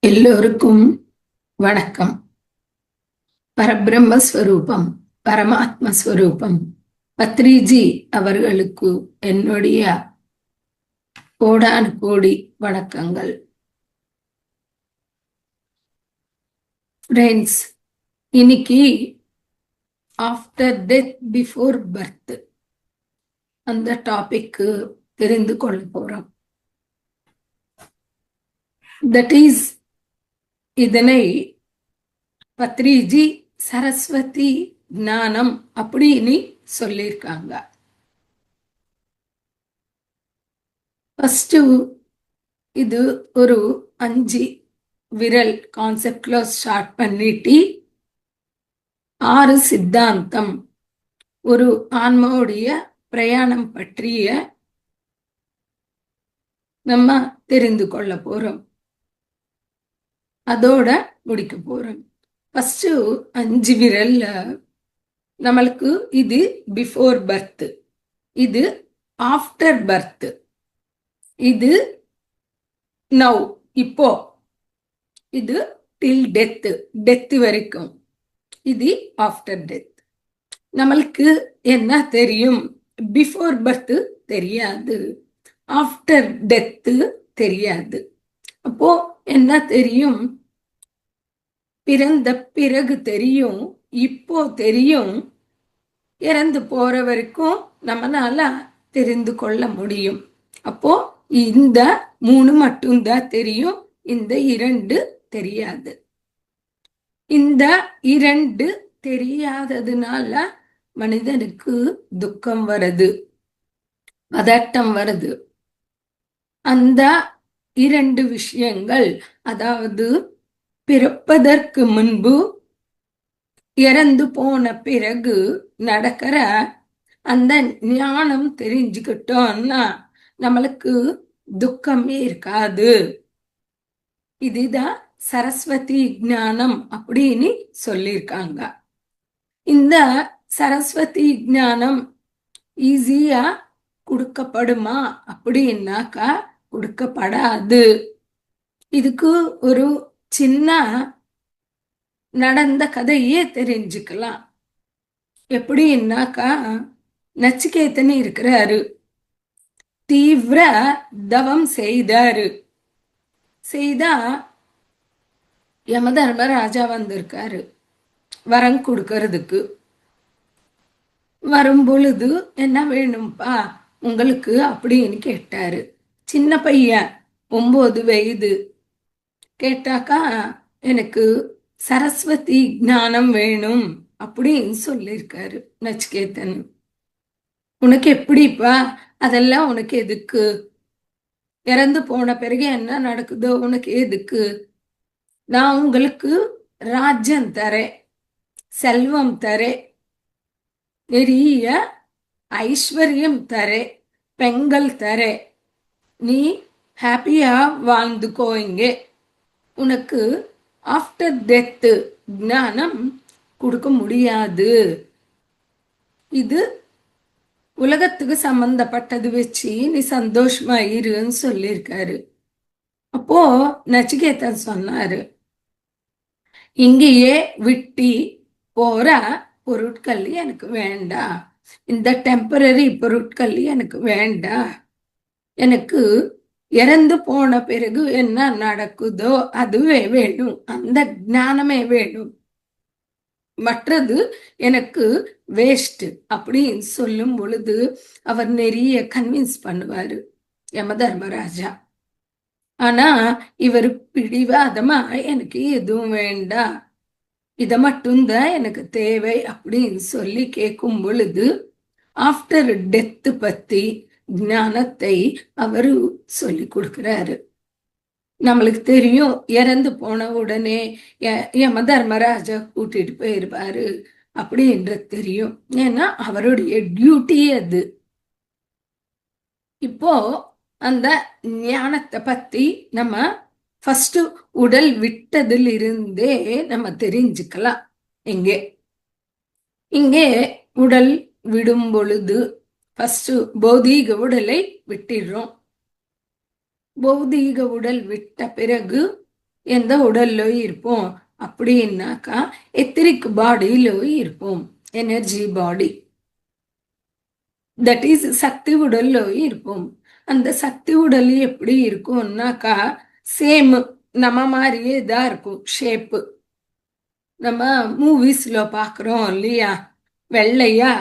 எல்லோருக்கும் வணக்கம். பரபிரம்மஸ்வரூபம் பரமாத்மஸ்வரூபம் பத்ரிஜி அவர்களுக்கு என்னுடைய கோடானு கோடி வணக்கங்கள். ஃப்ரெண்ட்ஸ், இன்னைக்கு ஆஃப்டர் டெத் பிஃபோர் பர்த் அந்த டாபிக்கு தெரிந்து கொள்ள போறோம். தட் இஸ், இதனை பத்ரிஜி சரஸ்வதி ஞானம் அப்படின்னு சொல்லியிருக்காங்க. ஃபர்ஸ்ட் இது ஒரு 5 விரல் கான்செப்ட்ல ஸ்டார்ட் பண்ணிட்டு 6 சித்தாந்தம், ஒரு ஆன்மாவுடைய பிரயாணம் பற்றிய நம்ம தெரிந்து கொள்ள போறோம். அதோட முடிக்க போறோம். ஃபர்ஸ்ட் 5 விரல்ல நம்மளுக்கு இது பிஃபோர் பர்த், இது ஆஃப்டர் பர்த், இது நவ் இப்போ, இது டில் டெத், டெத் வரைக்கும், இது ஆஃப்டர் டெத். நம்மளுக்கு என்ன தெரியும்? பிஃபோர் பர்த் தெரியாது, ஆஃப்டர் டெத் தெரியாது. அப்போ என்ன தெரியும்? பிறந்த பிறகு தெரியும், இப்போ தெரியும், இறந்து போற வரைக்கும் நம்மளால தெரிந்து கொள்ள முடியும். அப்போ இந்த 3 மட்டும்தான் தெரியும், இந்த 2 தெரியாது. இந்த 2 தெரியாததுனால மனிதனுக்கு துக்கம் வருது, பதட்டம் வருது. அந்த 2 விஷயங்கள், அதாவது பிறப்பதற்கு முன்பு, இறந்து போன பிறகு நடக்கிற அந்த ஞானம் தெரிஞ்சுக்கிட்டோம்னா நம்மளுக்கு துக்கமே இருக்காது. இதுதான் சரஸ்வதி ஞானம் அப்படின்னு சொல்லியிருக்காங்க. இந்த சரஸ்வதி ஞானம் ஈஸியா கொடுக்கப்படுமா அப்படின்னாக்கா கொடுக்கப்படாது. இதுக்கு ஒரு சின்ன நடந்த கதையே தெரிஞ்சுக்கலாம். எப்படின்னாக்கா, நச்சிகேதன் இருக்கிறாரு, தீவிர தவம் செய்தாரு. செய்தா யமதர்மராஜா வந்திருக்காரு வரம் கொடுக்கறதுக்கு. வரும் பொழுது என்ன வேணும்பா உங்களுக்கு அப்படின்னு கேட்டாரு. சின்ன பையன், 9 வயது. கேட்டாக்கா, எனக்கு சரஸ்வதி ஞானம் வேணும் அப்படின்னு சொல்லியிருக்காரு நச்சிகேதன். உனக்கு எப்படிப்பா? அதெல்லாம் உனக்கு எதுக்கு? இறந்து போன பிறகு என்ன நடக்குதோ உனக்கு எதுக்கு? நான் உங்களுக்கு ராஜ்யம் தரேன், செல்வம் தரேன், நிறைய ஐஸ்வர்யம் தரேன், பெண்கள் தரேன், நீ ஹாப்பியா வாழ்ந்துக்கோ. இங்கே உனக்கு ஆஃப்டர் டெத் ஞானம் கொடுக்க முடியாது. இது உலகத்துக்கு சம்பந்தப்பட்டது வச்சு நீ சந்தோஷமா இருன்னு சொல்லியிருக்காரு. அப்போ நச்சிகேதன் சொன்னாரு, இங்கேயே விட்டி போற பொருட்கள் எனக்கு வேண்டாம், இந்த டெம்பரரி பொருட்கள் எனக்கு வேண்டாம், எனக்கு இறந்து போன பிறகு என்ன நடக்குதோ அதுவே வேணும், அந்த ஞானமே வேணும், மற்றது எனக்கு வேஸ்ட் அப்படின்னு சொல்லும் பொழுது அவர் நிறைய கன்வின்ஸ் பண்ணுவாரு யமதர்மராஜா. ஆனா இவர் பிடிவாதமா எனக்கு எதுவும் வேண்டாம், இதை மட்டும்தான் எனக்கு தேவை அப்படின்னு சொல்லி கேட்கும் பொழுது ஆஃப்டர் டெத் பத்தி ஞானத்தை அவரு சொல்லி கொடுக்கிறாரு. நம்மளுக்கு தெரியும், இறந்து போன உடனே யமதர்மராஜா கூட்டிட்டு போயிருப்பாரு அப்படின்றது தெரியும். ஏன்னா அவருடைய டியூட்டி அது. இப்போ அந்த ஞானத்தை பத்தி நம்ம ஃபர்ஸ்ட் உடல் விட்டதில் இருந்தே நம்ம தெரிஞ்சுக்கலாம். இங்கே உடல் விடும் பொழுது ஃபர்ஸ்ட் பௌதீக உடலை விட்டுடுறோம். பௌதீக உடல் விட்ட பிறகு எந்த உடல்ல இருப்போம் அப்படின்னாக்கா எத்திரிக் பாடியில இருப்போம், எனர்ஜி பாடி. தட் இஸ் சக்தி உடல்ல இருப்போம். அந்த சக்தி உடல் எப்படி இருக்கும்னாக்கா சேம் நம்ம மாதிரியே தான் இருக்கும் ஷேப்பு. நம்ம மூவிஸ்ல பாக்குறோம் இல்லையா, வெள்ளையா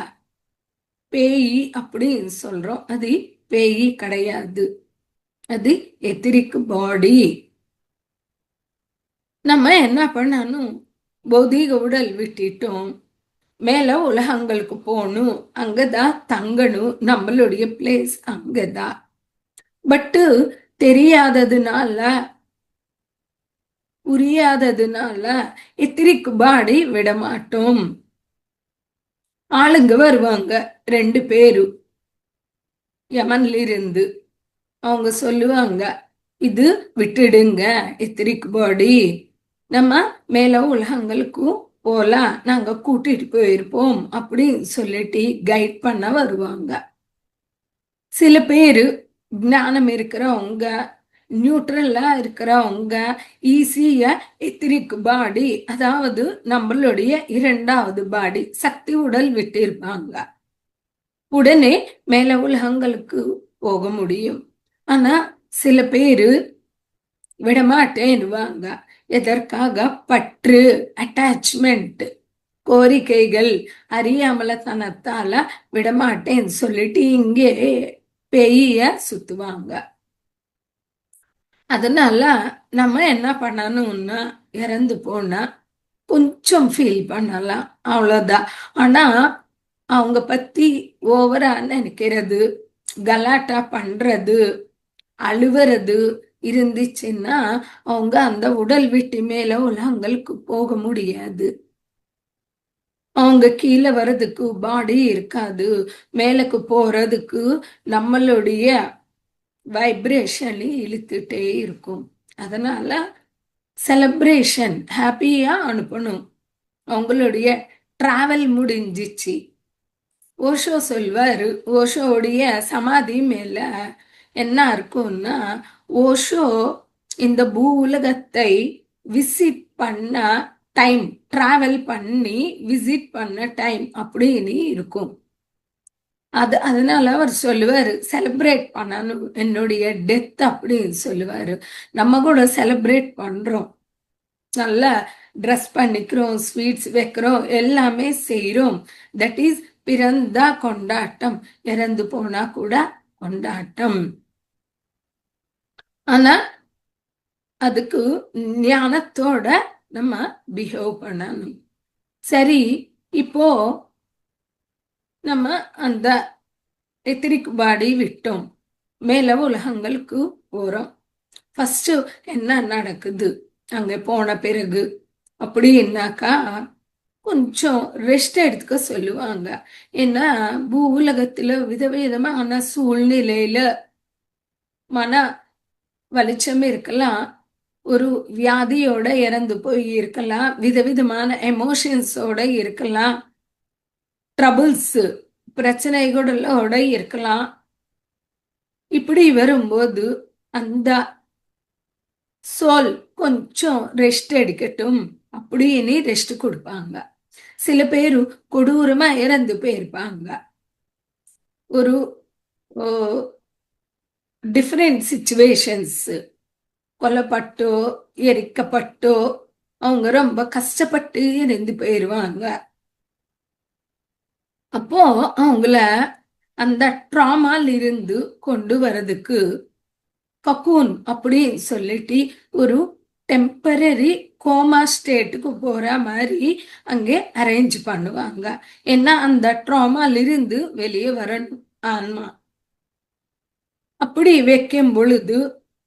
பேய் அப்படின்னு சொல்றோம். அது பேய் கிடையாது, அது எத்திரிக் பாடி. நம்ம என்ன பண்ணணும், பௌதீக உடல் விட்டுட்டோம், மேல உலகங்களுக்கு போகணும், அங்கதான் தங்கணும், நம்மளுடைய பிளேஸ் அங்கதான். பட்டு தெரியாததுனால புரியாததுனால எத்திரிக் பாடி விடமாட்டோம். ஆளுங்க வருவாங்க 2 பேரு யமன்ல இருந்து. அவங்க சொல்லுவாங்க, இது விட்டுடுங்க எத்திரிக் பாடி, நம்ம மேல உலகங்களுக்கும் போலாம், நாங்க கூட்டிட்டு போயிருப்போம் அப்படின்னு சொல்லிட்டு கைட் பண்ண வருவாங்க. சில பேரு ஞானம் இருக்கிறவங்க, நியூட்ரலா இருக்கிறவங்க ஈஸியா எத்திரிக் பாடி, அதாவது நம்மளுடைய 2வது பாடி சக்தி உடல் விட்டு இருப்பாங்க, உடனே மேல உலகங்களுக்கு போக முடியும். ஆனா சில பேரு விடமாட்டேன்னுவாங்க. எதற்காக? பற்று, அட்டாச்மெண்ட், கோரிக்கைகள், அறியாமலத்தனத்தால விடமாட்டேன்னு சொல்லிட்டு இங்கே பேய சுத்துவாங்க. அதனால நம்ம என்ன பண்ணணும்னா, இறந்து போனா கொஞ்சம் ஃபீல் பண்ணலாம், அவ்வளவுதான். ஆனா அவங்க பத்தி ஓவரா நினைக்கிறது, கலாட்டா பண்றது, அழுவுறது இருந்துச்சுன்னா அவங்க அந்த உடல் விட்டு மேல உலகங்களுக்கு போக முடியாது. அவங்க கீழே வர்றதுக்கு பாடி இருக்காது, மேலுக்கு போறதுக்கு நம்மளுடைய வைப்ரேஷன் இழுத்துட்டே இருக்கும். அதனால செலிப்ரேஷன் ஹாப்பியா அனுப்பணும். அவங்களுடைய டிராவல் முடிஞ்சிச்சு. ஓஷோ சொல்வாரு, ஓஷோடைய சமாதி மேல என்ன இருக்கும்னா, ஓஷோ இந்த பூ உலகத்தை விசிட் பண்ண டைம், டிராவல் பண்ணி விசிட் பண்ண டைம் அப்படின்னு இருக்கும். அதனால அவர் சொல்லுவாரு, செலிப்ரேட் பண்ணணும் என்னுடைய டெத் அப்படின்னு சொல்லுவாரு. நம்ம கூட செலிப்ரேட் பண்றோம், நல்லா ட்ரெஸ் பண்ணிக்கிறோம், ஸ்வீட்ஸ் வைக்கிறோம், எல்லாமே செய்யறோம். தட் இஸ் பிறந்தா கொண்டாட்டம், இறந்து போனா கூட கொண்டாட்டம். ஆனா அதுக்கு ஞானத்தோட நம்ம பிஹேவ் பண்ணணும். சரி, இப்போ நம்ம அந்த எத்திரிக் பாடி விட்டோம், மேல உலகங்களுக்கு போறோம். ஃபர்ஸ்ட் என்ன நடக்குது அங்க போன பிறகு அப்படின்னாக்கா, கொஞ்சம் ரெஸ்ட் எடுத்துக்க சொல்லுவாங்க. ஏன்னா பூ உலகத்துல விதவிதமான சூழ்நிலையில மன வலிச்சம் இருக்கலாம், ஒரு வியாதியோட இறந்து போய் இருக்கலாம், விதவிதமான எமோஷன்ஸோட இருக்கலாம், ட்ரபிள்ஸ் பிரச்சனைகளோட இருக்கலாம். இப்படி வரும்போது அந்த சோல் கொஞ்சம் ரெஸ்ட் எடுக்கட்டும் அப்படின்னு ரெஸ்ட் கொடுப்பாங்க. சில பேரு கொடூரமா இறந்து போயிருப்பாங்க, ஒரு டிஃப்ரெண்ட் சிச்சுவேஷன்ஸ், கொல்லப்பட்டோ எரிக்கப்பட்டோ அவங்க ரொம்ப கஷ்டப்பட்டு இறந்து போயிருவாங்க. அப்போ அவங்கள அந்த ட்ராமால இருந்து கொண்டு வரதுக்கு கக்கூன் அப்படின்னு சொல்லிட்டு ஒரு டெம்பரரி கோமா ஸ்டேட்டுக்கு போற மாதிரி அங்கே அரேஞ்ச் பண்ணுவாங்க. ஏன்னா அந்த ட்ராமால இருந்து வெளியே வரணும் ஆன்மா. அப்படி வைக்கும் பொழுது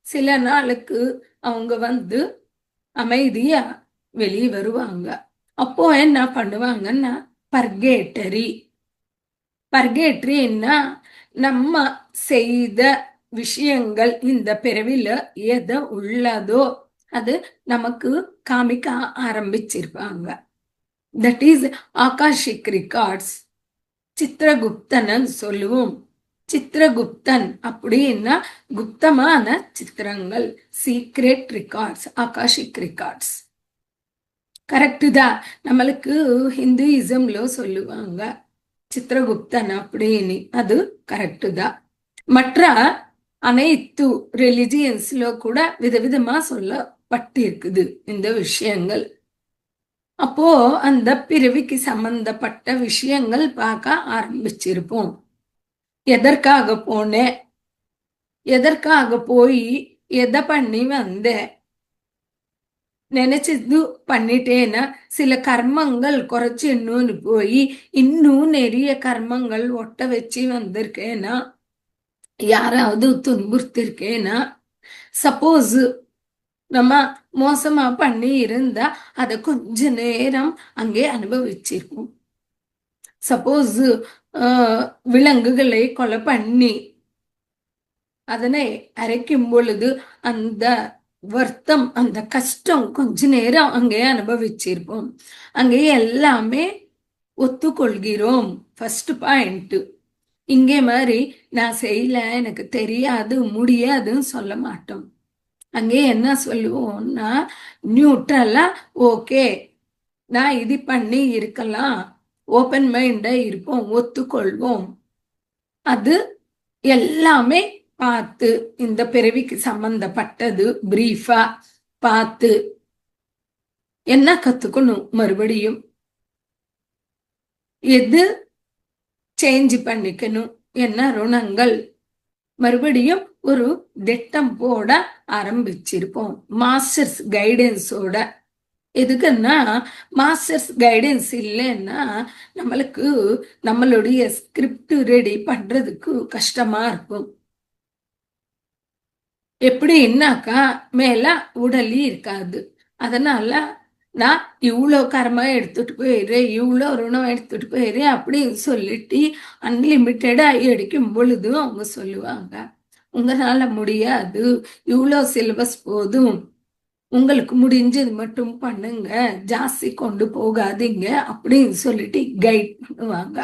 சில நாளுக்கு அவங்க வந்து அமைதியா வெளியே வருவாங்க. அப்போ என்ன பண்ணுவாங்கன்னா பர்கேட்டரி. பர்கேட்டரின்னா நம்ம செய்த விஷயங்கள் இந்த பிறவில எது உள்ளதோ அது நமக்கு காமிக்க ஆரம்பிச்சிருப்பாங்க. That is Akashic records, Chitraguptan சொல்லுவோம். சித்திரகுப்தன் அப்படின்னா குப்தமான சித்திரங்கள், secret records, Akashic records. Correct தான். நம்மளுக்கு ஹிந்துயிசம்ல சொல்லுவாங்க சித்திரகுப்தன் அப்படின்னு, அது கரெக்டு தான். மற்ற அனைத்து ரிலிஜியன்ஸ்ல கூட விதவிதமா சொல்லப்பட்டிருக்குது இந்த விஷயங்கள். அப்போ அந்த பிறவிக்கு சம்பந்தப்பட்ட விஷயங்கள் பார்க்க ஆரம்பிச்சிருப்போம். எதற்காக போனேன், எதற்காக போய் எதை பண்ணி வந்தேன், நினைச்சது பண்ணிட்டேன்னா சில கர்மங்கள் குறைச்சு இன்னொன்னு போய் இன்னும் நிறைய கர்மங்கள் ஒட்ட வச்சு வந்திருக்கேனா, யாராவது துன்புறுத்திருக்கேனா, சப்போஸ் நம்ம மோசமா பண்ணி இருந்தா அதை கொஞ்ச நேரம் அங்கே அனுபவிச்சிருக்கும். சப்போஸ் விலங்குகளை கொலை பண்ணி அதனை அரைக்கும் பொழுது அந்த வருத்தம், அந்த கஷ்டம் கொஞ்ச நேரம் அங்கே அனுபவிச்சிருப்போம். அங்கே எல்லாமே ஒத்துக்கொள்கிறோம். First point. இங்கே மாதிரி நான் செய்யல, எனக்கு தெரியாது, முடியாதுன்னு சொல்ல மாட்டோம். அங்கே என்ன சொல்லுவோம்னா நியூட்ரலா, ஓகே நான் இது பண்ணி இருக்கலாம், ஓப்பன் மைண்டா இருப்போம், ஒத்துக்கொள்வோம். அது எல்லாமே பார்த்து இந்த பிறவிக்கு சம்பந்தப்பட்டது பிரீஃபா பார்த்து என்ன கத்துக்கணும், மறுபடியும் எது சேஞ்ச் பண்ணிக்கணும், என்ன ருணங்கள், மறுபடியும் ஒரு திட்டம் போட ஆரம்பிச்சிருப்போம் மாஸ்டர்ஸ் கைடன்ஸோட. எதுக்குன்னா மாஸ்டர்ஸ் கைடன்ஸ் இல்லைன்னா நம்மளுக்கு நம்மளுடைய ஸ்கிரிப்ட் ரெடி பண்றதுக்கு கஷ்டமா இருக்கும். எப்படின்னாக்கா மேல உடலி இருக்காது. அதனால நான் இவ்வளோ கர்மா எடுத்துட்டு போயிடுறேன், இவ்வளோ ருணம் எடுத்துட்டு போயிடுறேன் அப்படின்னு சொல்லிட்டு அன்லிமிட்டடா எடுக்கும் பொழுது அவங்க சொல்லுவாங்க, உங்களால முடியாது, இவ்வளோ சிலபஸ் போதும், உங்களுக்கு முடிஞ்சது மட்டும் பண்ணுங்க, ஜாஸ்தி கொண்டு போகாதீங்க அப்படின்னு சொல்லிட்டு கைட் பண்ணுவாங்க.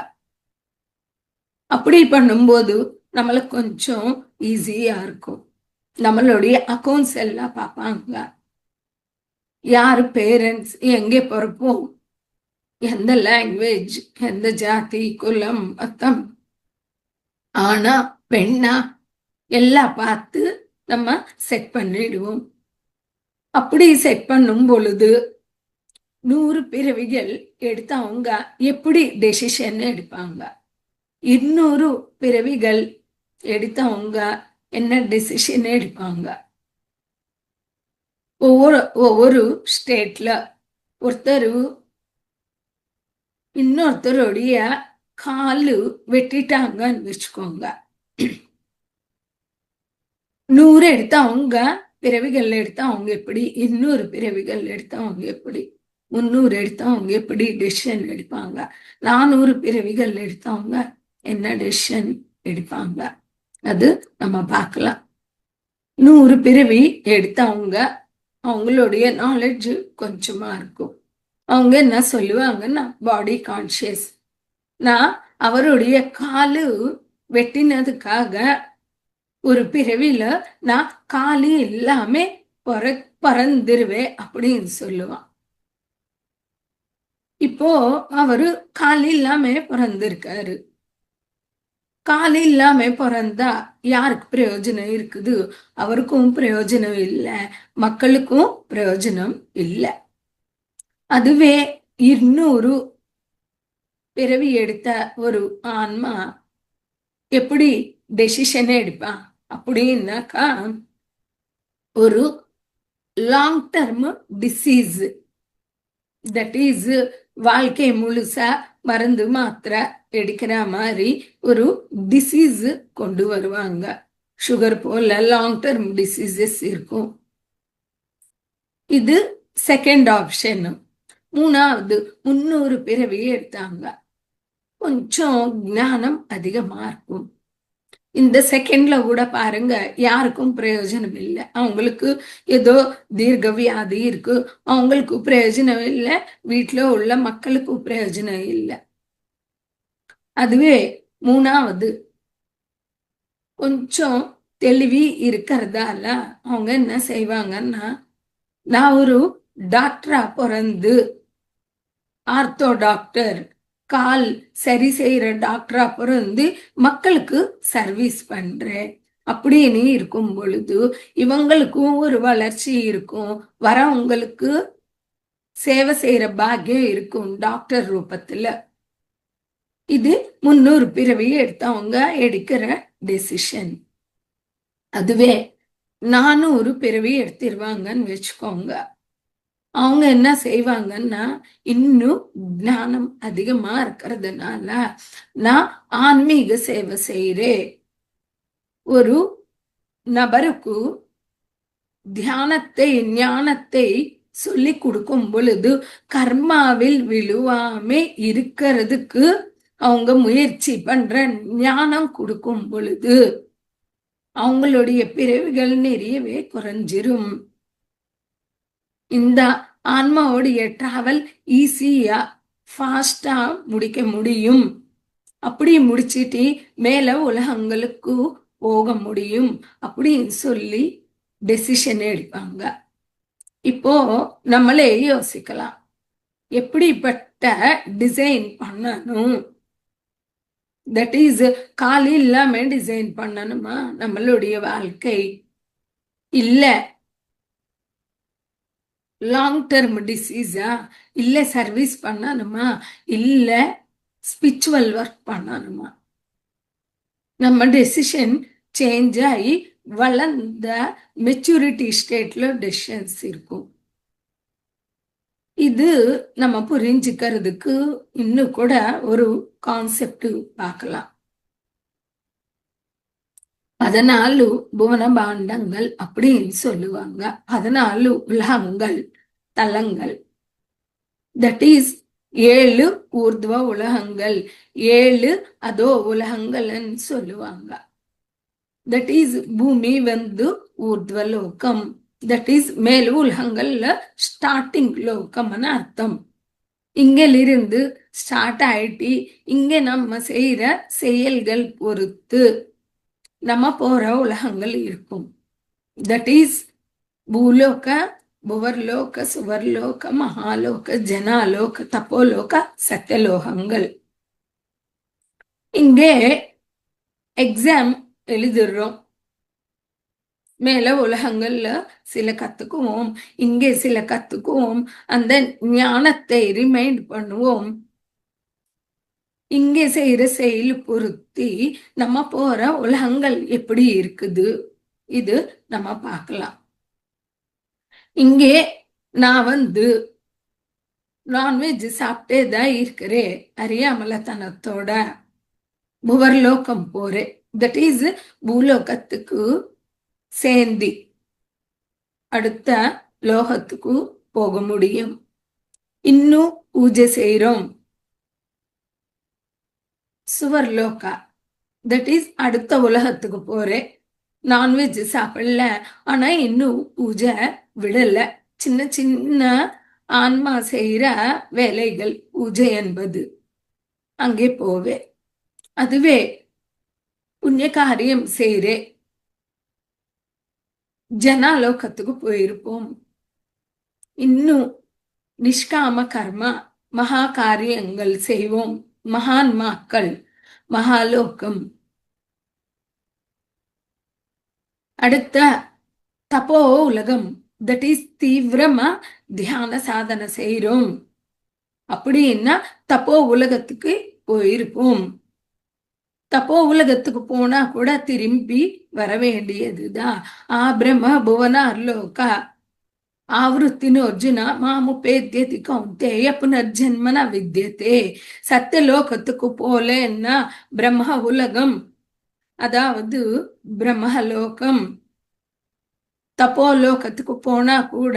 அப்படி பண்ணும்போது நம்மளுக்கு கொஞ்சம் ஈஸியா இருக்கும். நம்மளுடைய அக்கௌண்ட்ஸ் எல்லாம் பார்ப்பாங்க. யாரு பேரண்ட்ஸ், எங்கே பிறப்போம், எந்த லாங்குவேஜ், எந்த ஜாதி, குலம், மத்தம், ஆனா பெண்ணா எல்லாம் பார்த்து நம்ம செட் பண்ணிடுவோம். அப்படி செட் பண்ணும் பொழுது 100 பிறவிகள் எடுத்தவங்க எப்படி டெசிஷன் எடுப்பாங்க, 200 பிறவிகள் எடுத்தவங்க என்ன டெசிஷன் எடுப்பாங்க. ஒவ்வொரு ஸ்டேட்ல ஒருத்தர் இன்னொருத்தருடைய காலு வெட்டிட்டாங்கன்னு வச்சுக்கோங்க, 100 எடுத்தவங்க பிறவிகள் எடுத்தவங்க எப்படி, 200 பிறவிகள் எடுத்தவங்க எப்படி, 300 எடுத்தவங்க எப்படி டெசிஷன் எடுப்பாங்க, 400 பிறவிகள் எடுத்தவங்க என்ன டெசிஷன் எடுப்பாங்க, அது நம்ம பார்க்கலாம். 100 பிறவி எடுத்தவங்க அவங்களுடைய நாலேஜ் கொஞ்சமா இருக்கும். அவங்க என்ன சொல்லுவாங்கன்னா பாடி கான்சியஸ். நான் அவருடைய காலு வெட்டினதுக்காக ஒரு பிறவில நான் காலு எல்லாமே பறந்துருவேன் அப்படின்னு சொல்லுவான். இப்போ அவரு காலு இல்லாம பிறந்திருக்காரு. காலு இல்லாம பிறந்தா யாருக்கு பிரயோஜனம் இருக்குது, அவருக்கும் பிரயோஜனம் இல்லை, மக்களுக்கும் பிரயோஜனம் இல்லை. அதுவே 200 பிறவி எடுத்த ஒரு ஆன்மா எப்படி டெசிஷன் எடுப்பான் அப்படின்னாக்கா, ஒரு long term disease, that is வாழ்க்கை முழுசா மருந்து மாத்திரை எடுக்கிற மாதிரி ஒரு டிசீஸ் கொண்டு வருவாங்க. சுகர் போல லாங் டர்ம் டிசீசஸ் இருக்கும். இது செகண்ட் ஆப்ஷன். மூணாவது 300 பிறவியை எடுத்தாங்க, கொஞ்சம் ஞானம் அதிகமா இருக்கும். இந்த செகண்ட்ல கூட பாருங்க யாருக்கும் பிரயோஜனம் இல்லை. அவங்களுக்கு ஏதோ தீர்க்க வியாதி இருக்கு, அவங்களுக்கு பிரயோஜனம் இல்லை, வீட்டுல உள்ள மக்களுக்கு பிரயோஜனம் இல்லை. அதுவே மூணாவது கொஞ்சம் தெளிவி இருக்கிறதால அவங்க என்ன செய்வாங்கன்னா, நான் ஒரு டாக்டரா பிறந்து ஆர்த்தோ டாக்டர், கால் சரி செய்யற டாக்டரா பிறந்து மக்களுக்கு சர்வீஸ் பண்றேன் அப்படின்னு இருக்கும் பொழுது இவங்களுக்கும் ஒரு வளர்ச்சி இருக்கும், வரவங்களுக்கு சேவை செய்யற பாக்கியம் இருக்கும் டாக்டர் ரூபத்துல. இது 300 பிறவி எடுத்தவங்க எடுக்கிற டெசிஷன். அதுவே 400 பிறவி எடுத்திருவாங்கன்னு வச்சுக்கோங்க, அவங்க என்ன செய்வாங்கன்னா, இன்னும் ஞானம் அதிகமா இருக்கிறதுனால நான் ஆன்மீக சேவை செய்யறேன், ஒரு நபருக்கு தியானத்தை ஞானத்தை சொல்லி கொடுக்கும் பொழுது கர்மாவில் விழுவாமே இருக்கிறதுக்கு அவங்க முயற்சி பண்ற ஞானம் கொடுக்கும் பொழுது அவங்களுடைய பிறவிகள் நிறையவே குறைஞ்சிரும். இந்த ஆன்மாவுடைய டிராவல் ஈஸியா ஃபாஸ்டா முடிக்க முடியும். அப்படி முடிச்சிட்டு மேல உலகங்களுக்கு போக முடியும் அப்படின்னு சொல்லி டெசிஷன் எடுப்பாங்க. இப்போ நம்மளே யோசிக்கலாம், எப்படிப்பட்ட டிசைன் பண்ணணும்? தட் இஸ் காலி இல்லாம டிசைன் பண்ணணுமா நம்மளுடைய வாழ்க்கை? இல்ல லாங் டெர்ம் டிசீஸா? இல்ல சர்வீஸ் பண்ணணுமா? இல்ல ஸ்பிரிச்சுவல் ஒர்க் பண்ணணுமா? நம்ம டெசிஷன் சேஞ்ச் ஆகி வளர்ந்த மெச்சூரிட்டி ஸ்டேட்ல டெசிஷன்ஸ் இருக்கும். இது நம்ம புரிஞ்சுக்கிறதுக்கு இன்னும் கூட ஒரு கான்செப்ட் பார்க்கலாம். 14 புவன பாண்டங்கள் அப்படின்னு சொல்லுவாங்க. 14 உலகங்கள், தலங்கள். தட் இஸ் 7 ஊர்துவ உலகங்கள், 7 அதோ உலகங்கள்னு சொல்லுவாங்க. தட் இஸ் பூமி வந்து ஊர்துவ லோகம், தட் இஸ் மேல் உலகங்கள்ல ஸ்டார்டிங் லோகம்னு அர்த்தம். இங்கிலிருந்து ஸ்டார்ட் ஆயிட்டு இங்க நம்ம செய்யற செயல்கள் பொறுத்து நம்ம போற உலகங்கள் இருக்கும். தட் இஸ் பூலோக, புவர்லோக, சுவர்லோக, மகாலோக, ஜனாலோக, தப்போலோக, சத்தியலோகங்கள். இங்கே எக்ஸாம் எழுதுறோம், மேல உலகங்கள்ல சில கத்துக்குவோம், இங்கே சில கத்துக்குவோம், அந்த ஞானத்தை ரிமைண்ட் பண்ணுவோம். இங்கே செய்யற செயல் பொருத்தி நம்ம போற உலகங்கள் எப்படி இருக்குது இது நம்ம பார்க்கலாம். இங்கே நான் வந்து நான்வெஜ் சாப்பிட்டே தான் இருக்கிறேன், அறியாமலத்தனத்தோட புவர்லோகம் போறேன். தட் இஸ் பூலோகத்துக்கு சேர்ந்தி அடுத்த லோகத்துக்கு போக முடியும். இன்னும் பூஜை செய்யறோம், சுவர்லோகா, தட் இஸ் அடுத்த உலகத்துக்கு போறேன். நான்வெஜ் சாப்பிடல, ஆனா இன்னும் பூஜை விடல, சின்ன சின்ன ஆன்மா செய்யற வேலைகள் பூஜை என்பது, அங்கே போவேன். அதுவே புண்ணிய காரியம் செய்யறேன், ஜனாலோகத்துக்கு போயிருப்போம். இன்னும் நிஷ்காம கர்மா மகா காரியங்கள் செய்வோம், மகான்மாக்கள், மகாலோகம். அடுத்த தப்போ உலகம், தட் இஸ் தீவிரமா தியான சாதனை செய்யறோம் அப்படின்னா தப்போ உலகத்துக்கு போயிருப்போம். தப்போ உலகத்துக்கு போனா கூட திரும்பி வர வேண்டியதுதான். பிரம்ம புவனார்லோகா ஆவருத்தின் அர்ஜுன மாமுபேத்யதி கௌந்தேய புனர்ஜன்மன வித்யதே. சத்தியலோகத்துக்கு போலேன்னா பிரம்ம உலகம், அதாவது பிரம்மலோகம். தப்போலோகத்துக்கு போனா கூட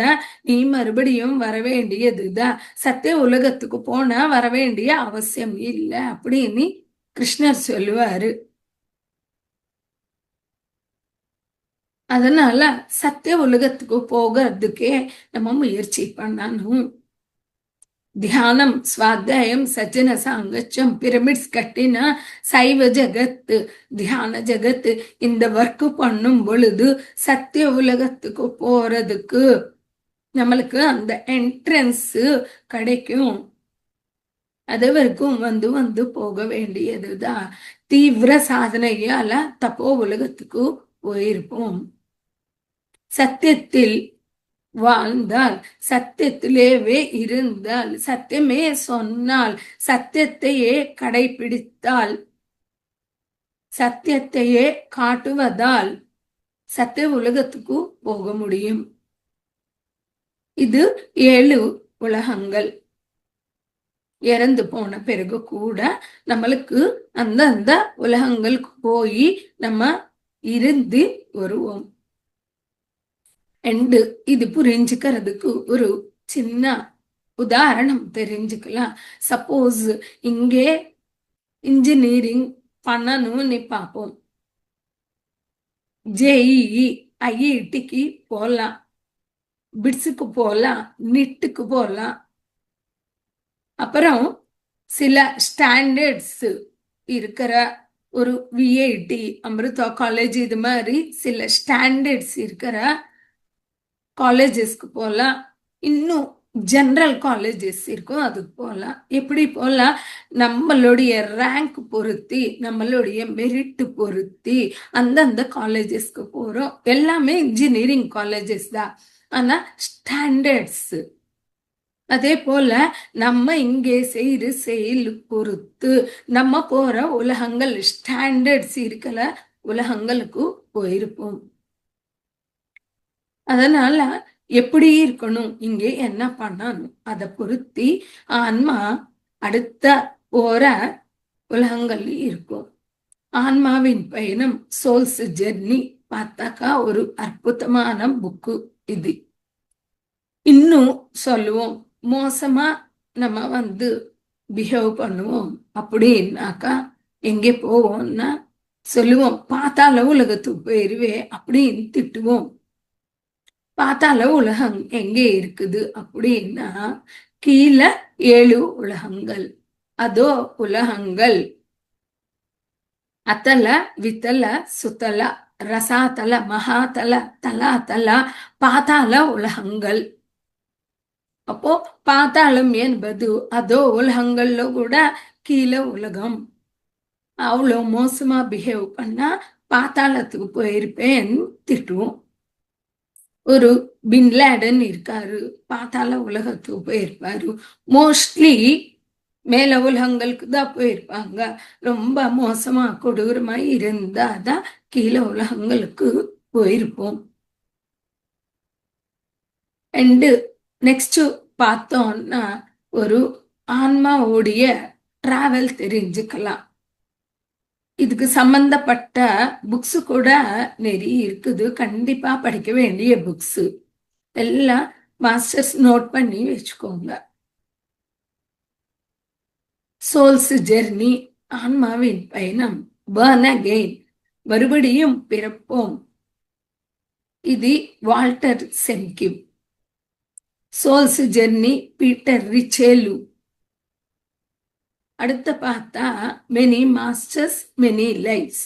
நீ மறுபடியும் வர வேண்டியதுதான், சத்திய உலகத்துக்கு போனா வர வேண்டிய அவசியம் இல்லை அப்படின்னு கிருஷ்ணர் சொல்லுவாரு. அதனால சத்திய உலகத்துக்கு போகிறதுக்கே நம்ம முயற்சி பண்ணணும். தியானம், ஸ்வாத்தியாயம், சஜ்ஜன சாங்கச்சம், பிரமிட்ஸ் கட்டினா சைவ ஜகத்து, தியான ஜகத்து. இந்த ஒர்க் பண்ணும் பொழுது சத்திய உலகத்துக்கு போறதுக்கு நம்மளுக்கு அந்த என்ட்ரன்ஸ் கிடைக்கும். அது வரைக்கும் வந்து வந்து போக வேண்டியதுதான். தீவிர சாதனையால தப்போ உலகத்துக்கு போயிருப்போம். சத்தியத்தில் வாழ்ந்தால், சத்தியத்திலேயே இருந்தால், சத்தியமே சொன்னால், சத்தியத்தையே கடைபிடித்தால், சத்தியத்தையே காட்டுவதால் சத்திய உலகத்துக்கு போக முடியும். இது 7 உலகங்கள். இறந்து போன பிறகு கூட நம்மளுக்கு அந்தந்த உலகங்களுக்கு போய் நம்ம இருந்து வருவோம். அண்டு இது புரிஞ்சுக்கிறதுக்கு ஒரு சின்ன உதாரணம் தெரிஞ்சுக்கலாம். சப்போஸ் இங்கே இன்ஜினியரிங் பண்ணணும்னு பார்ப்போம். ஜேஇஇ, ஐஐடிக்கு போகலாம், பிட்ஸுக்கு போகலாம், நிட்டுக்கு போகலாம். அப்புறம் சில ஸ்டாண்டர்ட்ஸ் இருக்கிற ஒரு விஐடி, அமிர்தா காலேஜ், இது மாதிரி சில ஸ்டாண்டர்ட்ஸ் இருக்கிற காலேஜஸ்க்கு போகலாம். இன்னும் ஜெனரல் காலேஜஸ் இருக்கும், அதுக்கு போகலாம். எப்படி போகலாம்? நம்மளுடைய ரேங்க் பொருத்தி, நம்மளுடைய மெரிட் பொருத்தி அந்தந்த காலேஜஸ்க்கு போகிறோம். எல்லாமே இன்ஜினியரிங் காலேஜஸ் தான், ஆனால் ஸ்டாண்டர்ட்ஸ். அதே போல நம்ம இங்கே செய்கிற செயல் பொறுத்து நம்ம போற உலகங்கள் ஸ்டாண்டர்ட்ஸ் இருக்கிற உலகங்களுக்கு போயிருப்போம். அதனால எப்படி இருக்கணும், இங்கே என்ன பண்ணணும், அதை பொருத்தி ஆன்மா அடுத்த போற உலகங்கள் இருக்கும். ஆன்மாவின் பயணம், சோல்ஸ் ஜெர்னி பார்த்தாக்கா ஒரு அற்புதமான புக்கு இது. இன்னும் சொல்லுவோம், மோசமா நம்ம பிஹேவ் பண்ணுவோம் அப்படின்னாக்கா எங்கே போவோம்னா சொல்லுவோம், பாத்தாள உலகத்துக்கு போயிருவே அப்படின்னு திட்டுவோம். பாத்தாள உலகம் எங்கே இருக்குது அப்படின்னா கீழே 7 உலகங்கள். அதோ உலகங்கள் அத்தல, வித்தல, சுத்தல, ரசாத்தல, மகாத்தல, தலாத்தல, பாத்தாள உலகங்கள். அப்போ பாத்தாளம் என்பது அதோ உலகங்கள்ல கூட கீழே உலகம். அவ்வளோ மோசமா பிஹேவ் பண்ணா பாத்தாளத்துக்கு போயிருப்பேன்னு திட்டுவோம். ஒரு பின்லேடன் இருக்காரு, பாத்தாள உலகத்துக்கு போயிருப்பாரு. மோஸ்ட்லி மேல உலகங்களுக்கு தான் போயிருப்பாங்க. ரொம்ப மோசமா கொடூரமா இருந்தாதான் கீழே உலகங்களுக்கு போயிருப்போம். அண்டு நெக்ஸ்ட் பார்த்தோம்னா ஒரு ஆன்மாவுடைய டிராவல் தெரிஞ்சுக்கலாம். இதுக்கு சம்பந்தப்பட்ட புக்ஸ் கூட நிறைய இருக்குது, கண்டிப்பா படிக்க வேண்டிய புக்ஸ் எல்லாம் மாஸ்டர்ஸ் நோட் பண்ணி வச்சுக்கோங்க. சோல்ஸ் ஜெர்னி, ஆன்மாவின் பயணம், பர்ன் அகெயின், மறுபடியும் பிறப்போம். இது Walter Semkiw. Soul's journey, Peter Richelieu. அடுத்த பார்த்தா மெனி மாஸ்டர்ஸ் மெனி லைஃப்ஸ்.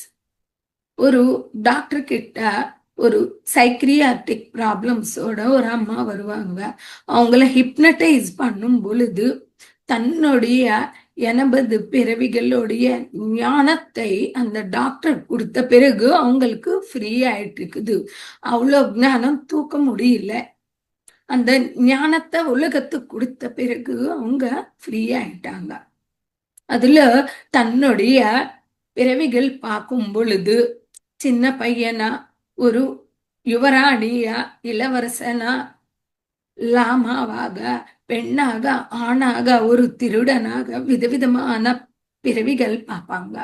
ஒரு டாக்டர் கிட்ட ஒரு சைக்ரியாட்டிக் ப்ராப்ளம்ஸோட ஒரு அம்மா வருவாங்க. அவங்கள ஹிப்னடைஸ் பண்ணும் பொழுது தன்னுடைய 80 பிறவிகளுடைய ஞானத்தை அந்த டாக்டர் கொடுத்த பிறகு அவங்களுக்கு ஃப்ரீ ஆயிட்டு இருக்குது. அவ்வளோ ஞானம் தூக்க முடியல. அந்த ஞானத்தை உலகத்துக்கு கொடுத்த பிறகு அவங்க ஃப்ரீ ஆயிட்டாங்க. அதுல தன்னுடைய பிறவிகள் பார்க்கும் பொழுது சின்ன பையனா, ஒரு யுவராணியா, இளவரசனா, லாமாவாக, பெண்ணாக, ஆணாக, ஒரு திருடனாக விதவிதமான பிறவிகள் பார்ப்பாங்க.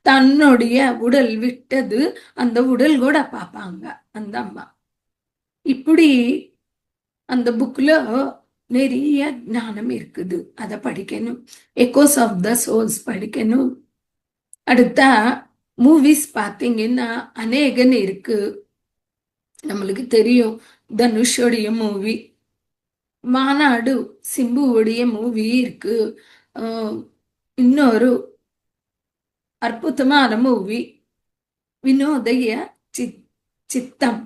தன்னுடைய உடல் விட்டது அந்த உடல் கூட பார்ப்பாங்க அந்த அம்மா. இப்படி அந்த புக்ல நிறைய ஞானம் இருக்குது, அதை படிக்கணும். எக்கோஸ் ஆஃப் த சோல்ஸ் படிக்கணும். அடுத்த மூவிஸ் பார்த்தீங்கன்னா அநேகன் இருக்கு. நம்மளுக்கு தெரியும், தனுஷோடைய மூவி மாநாடு சிம்புவுடைய மூவி இருக்கு. இன்னொரு அற்புதமான மூவி வினோதய சித்தம்,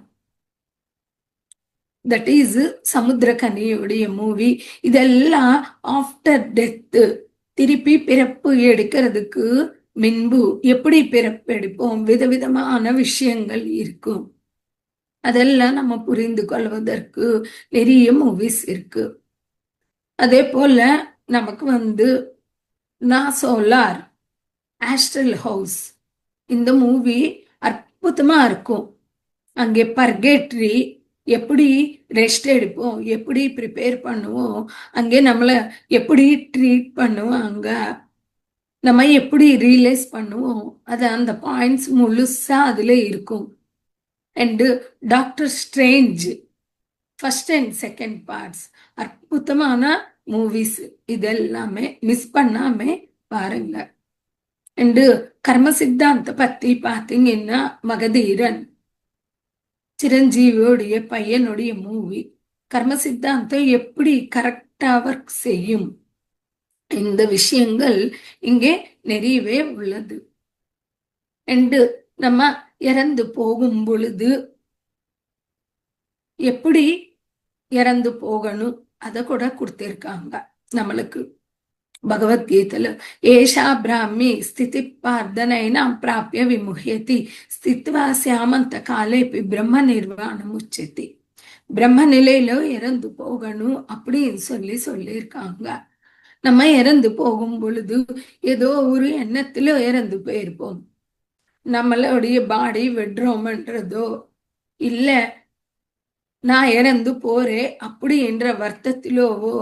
தட் இஸ் சமுத்திரகனியுடைய மூவி. இதெல்லாம் ஆஃப்டர் டெத்து, திருப்பி பிறப்பு எடுக்கிறதுக்கு முன்பு எப்படி பிறப்பு எடுப்போம், விதவிதமான விஷயங்கள் இருக்கும். அதெல்லாம் நம்ம புரிந்து கொள்வதற்கு நிறைய மூவிஸ் இருக்கு. அதே போல நமக்கு நாசோலார் ஆஸ்ட்ரல் ஹவுஸ், இந்த மூவி அற்புதமா இருக்கும். அங்கே பர்கேட்ரி எப்படி ரெஸ்ட் எடுப்போம், எப்படி ப்ரிப்பேர் பண்ணுவோம், அங்கே நம்மளை எப்படி ட்ரீட் பண்ணுவாங்க, நம்ம எப்படி ரியலைஸ் பண்ணுவோம், அது அந்த பாயிண்ட்ஸ் முழுசா அதுல இருக்கும். And doctor strange first and second parts அற்புதமான மூவிஸ். இதெல்லாமே மிஸ் பண்ணாம பாருங்க. அண்டு கர்ம சித்தாந்த பத்தி பாத்தீங்கன்னா மகதீரன் சிரஞ்சீவியோடைய பையனுடைய மூவி. கர்ம சித்தாந்தம் எப்படி கரெக்டா ஒர்க் செய்யும், இந்த விஷயங்கள் இங்கே நிறையவே உள்ளது. அண்டு நம்ம இறந்து போகும் பொழுது எப்படி இறந்து போகணும் அதை கூட கொடுத்திருக்காங்க நம்மளுக்கு பகவத்கீதையில. ஏஷா பிராமி ஸ்திதி பார்தனைனாம் பிராபிய விமுஹ்யதி ஸ்தித்வா சியாமந்த காலேபி பிரம்ம நிர்வாணம் உச்சதி. பிரம்ம நிலையில இறந்து போகணும் அப்படின்னு சொல்லியிருக்காங்க. நம்ம இறந்து போகும் பொழுது ஏதோ ஒரு எண்ணத்துல இறந்து போயிருப்போம். நம்மளுடைய பாடி விடுறோம்ன்றதோ இல்ல நான் இறந்து போறேன் அப்படி என்ற வருத்தத்திலோவோ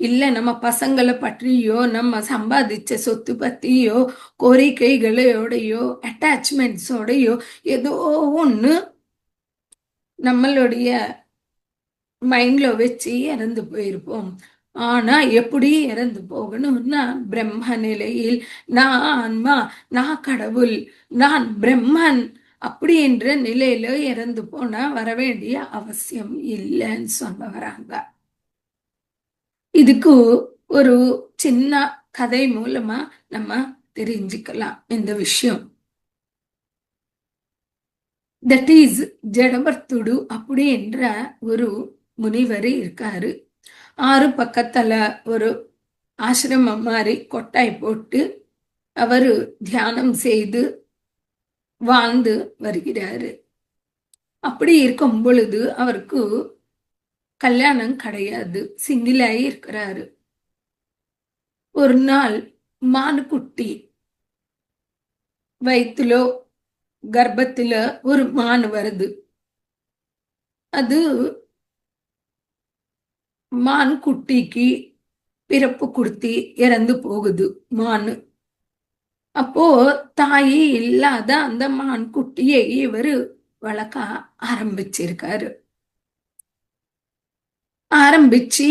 இல்ல நம்ம பசங்களை பற்றியோ நம்ம சம்பாதிச்ச சொத்து பத்தியோ கோரிக்கைகளோடையோ அட்டாச்மெண்ட்ஸோடையோ ஏதோ ஒண்ணு நம்மளுடைய மைண்ட்ல வச்சு இறந்து போயிருப்போம். ஆனா எப்படி இறந்து போகணும்னா பிரம்ம நிலையில் நான் ஆன்மா, நான் கடவுள், நான் பிரம்மன் அப்படி என்ற நிலையில இறந்து போனா வர வேண்டிய அவசியம் இல்லைன்னு சொல்ல வராங்க. இதுக்கு ஒரு சின்ன கதை மூலமா நம்ம தெரிஞ்சுக்கலாம் இந்த விஷயம். தட் இஸ் ஜடபர்த்துடு அப்படி என்ற ஒரு முனிவர் இருக்காரு. ஆறு பக்கத்துல ஒரு ஆசிரமம் மாதிரி கொட்டாய் போட்டு அவரு தியானம் செய்து வாழ்ந்து வருகிறாரு. அப்படி இருக்கும் பொழுது அவருக்கு கல்யாணம் கிடையாது, சிங்கிளாகி இருக்கிறாரு. ஒரு நாள் மானுக்குட்டி வயிற்றுல கர்ப்பத்துல ஒரு மான் வருது. அது மான் குட்டிக்கு பிறப்பு கொடுத்து இறந்து போகுது மானு. அப்போ தாயி இல்லாத அந்த மான் குட்டியை இவரு வளர்க்க ஆரம்பிச்சிருக்காரு. ஆரம்பிச்சு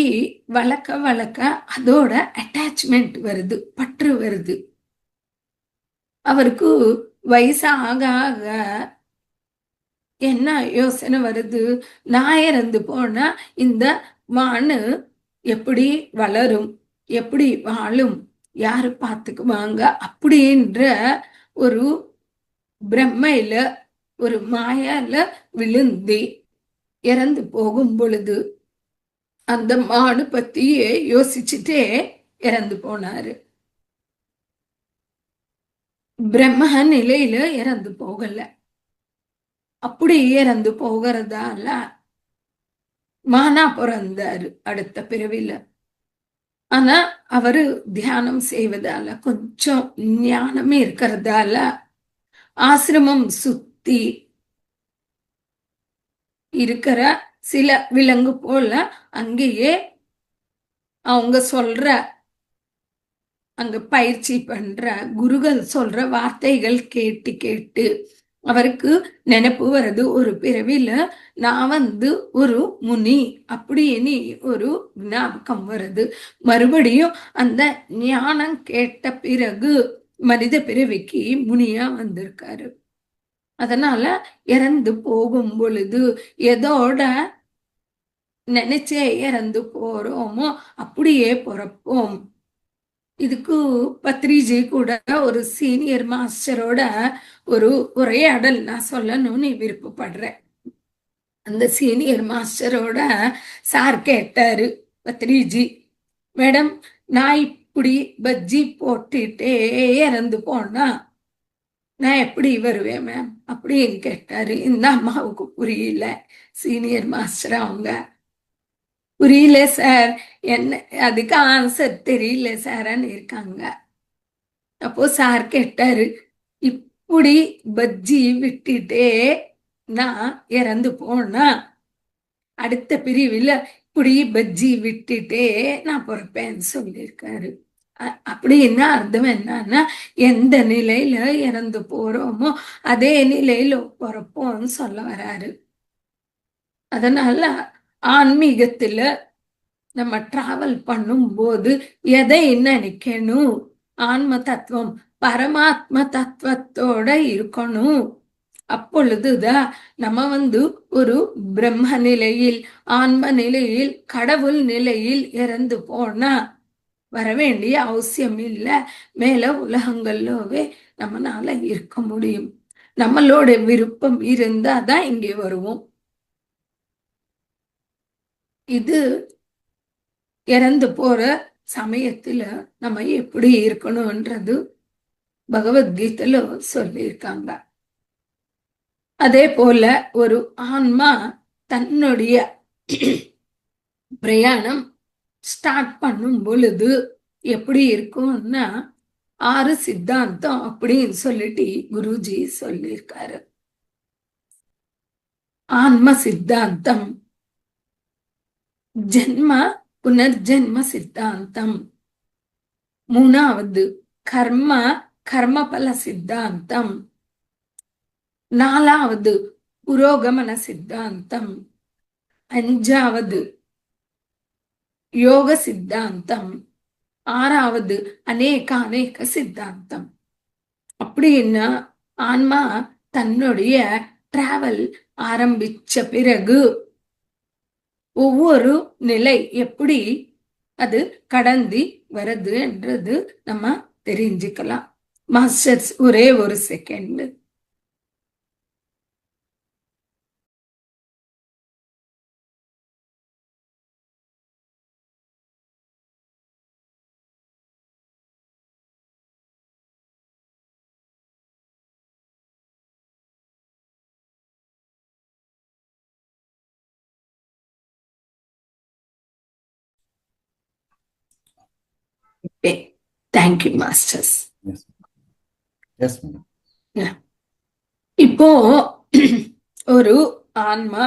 வளர்க்க அதோட அட்டாச்மெண்ட் வருது, பற்று வருது. அவருக்கு வயசு ஆக ஆக என்ன யோசனை வருது, நான் இறந்து போனா இந்த மானு எப்படி வளரும், எப்படி வாழும், யாரு பார்த்துக்குவாங்க அப்படின்ற ஒரு பிரம்மையில ஒரு மாயால விழுந்து இறந்து போகும் பொழுது அந்த மானு பத்தியே யோசிச்சுட்டே இறந்து போனாரு. பிரம்ம நிலையில இறந்து போகல. அப்படி இறந்து போகிறதால மானா பிறந்தாரு அடுத்த பிறவில. ஆனா அவரு தியானம் செய்வதால கொஞ்சம் ஞானமே இருக்கிறதால ஆசிரமம் சுத்தி இருக்கிற சில விலங்கு போல அங்கேயே அவங்க சொல்ற, அங்க பயிற்சி பண்ற குருகள் சொல்ற வார்த்தைகள் கேட்டு கேட்டு அவருக்கு நினைப்பு வருது, ஒரு பிறவில நான் ஒரு முனி அப்படின்னு ஒரு ஞாபகம் வருது. மறுபடியும் அந்த ஞானம் கேட்ட பிறகு மனித பிறவிக்கு முனியா வந்திருக்காரு. அதனால இறந்து போகும் பொழுது எதோட நினைச்சே இறந்து போறோமோ அப்படியே பிறப்போம். இதுக்கு பத்ரிஜி கூட ஒரு சீனியர் மாஸ்டரோட ஒரு உரையாடல் நான் சொல்லணும்னு விருப்பப்படுறேன். அந்த சீனியர் மாஸ்டரோட சார் கேட்டாரு, பத்ரிஜி மேடம், நான் இப்படி பஜ்ஜி போட்டுட்டே இறந்து போனா நான் எப்படி வருவேன் மேம் அப்படின்னு கேட்டாரு. இந்த அம்மாவுக்கு புரியல. சீனியர் மாஸ்டர் அவங்க, புரியல சார், என்ன அதுக்கு ஆன்சர் தெரியல சார்ன்னு இருக்காங்க. அப்போ சார் கேட்டாரு, இப்படி பஜ்ஜி விட்டுட்டே நான் இறந்து போனா அடுத்த பிரிவில் இப்படி பஜ்ஜி விட்டுட்டே நான் பொறப்பேன்னு சொல்லியிருக்காரு. அப்படின்னா அர்த்தம் என்னன்னா, எந்த நிலையில இறந்து போறோமோ அதே நிலையில பொறப்போம்னு சொல்ல வராரு. அதனால ஆன்மீகத்துல நம்ம டிராவல் பண்ணும்போது எதை நினைக்கணும்? ஆன்ம தத்துவம், பரமாத்ம தத்துவத்தோட இருக்கணும். அப்பொழுதுதான் நம்ம ஒரு பிரம்ம நிலையில், ஆன்ம நிலையில், கடவுள் நிலையில் இறந்து போனா வர வேண்டிய அவசியம் இல்லை. மேல உலகங்கள்லவே நம்மளால இருக்க முடியும். நம்மளோட விருப்பம் இருந்தா தான் இங்கே வருவோம். இது இறந்து போற சமயத்துல நம்ம எப்படி இருக்கணும்ன்றது பகவத்கீதையில சொல்லியிருக்காங்க. அதே போல ஒரு ஆன்மா தன்னுடைய பிரயாணம் ஸ்டார்ட் பண்ணும் பொழுது எப்படி இருக்கும்னா 6 சித்தாந்தம் அப்படின்னு சொல்லிட்டு குருஜி சொல்லியிருக்காரு. ஆன்ம சித்தாந்தம், ஜென்ம புனர்ஜென்ம சித்தாந்தம், 3வது கர்மபல சித்தாந்தம், 4வது புரோகமன சித்தாந்தம், 5வது யோக சித்தாந்தம், 6வது அநேக சித்தாந்தம். அப்படின்னா ஆன்மா தன்னுடைய டிராவல் ஆரம்பிச்ச பிறகு ஒவ்வொரு நிலை எப்படி அது கடந்து வருதுன்றது நம்ம தெரிஞ்சுக்கலாம். மாஸ்டர்ஸ் ஒரே ஒரு செகண்ட். Thank you masters. இப்போ ஒரு ஆன்மா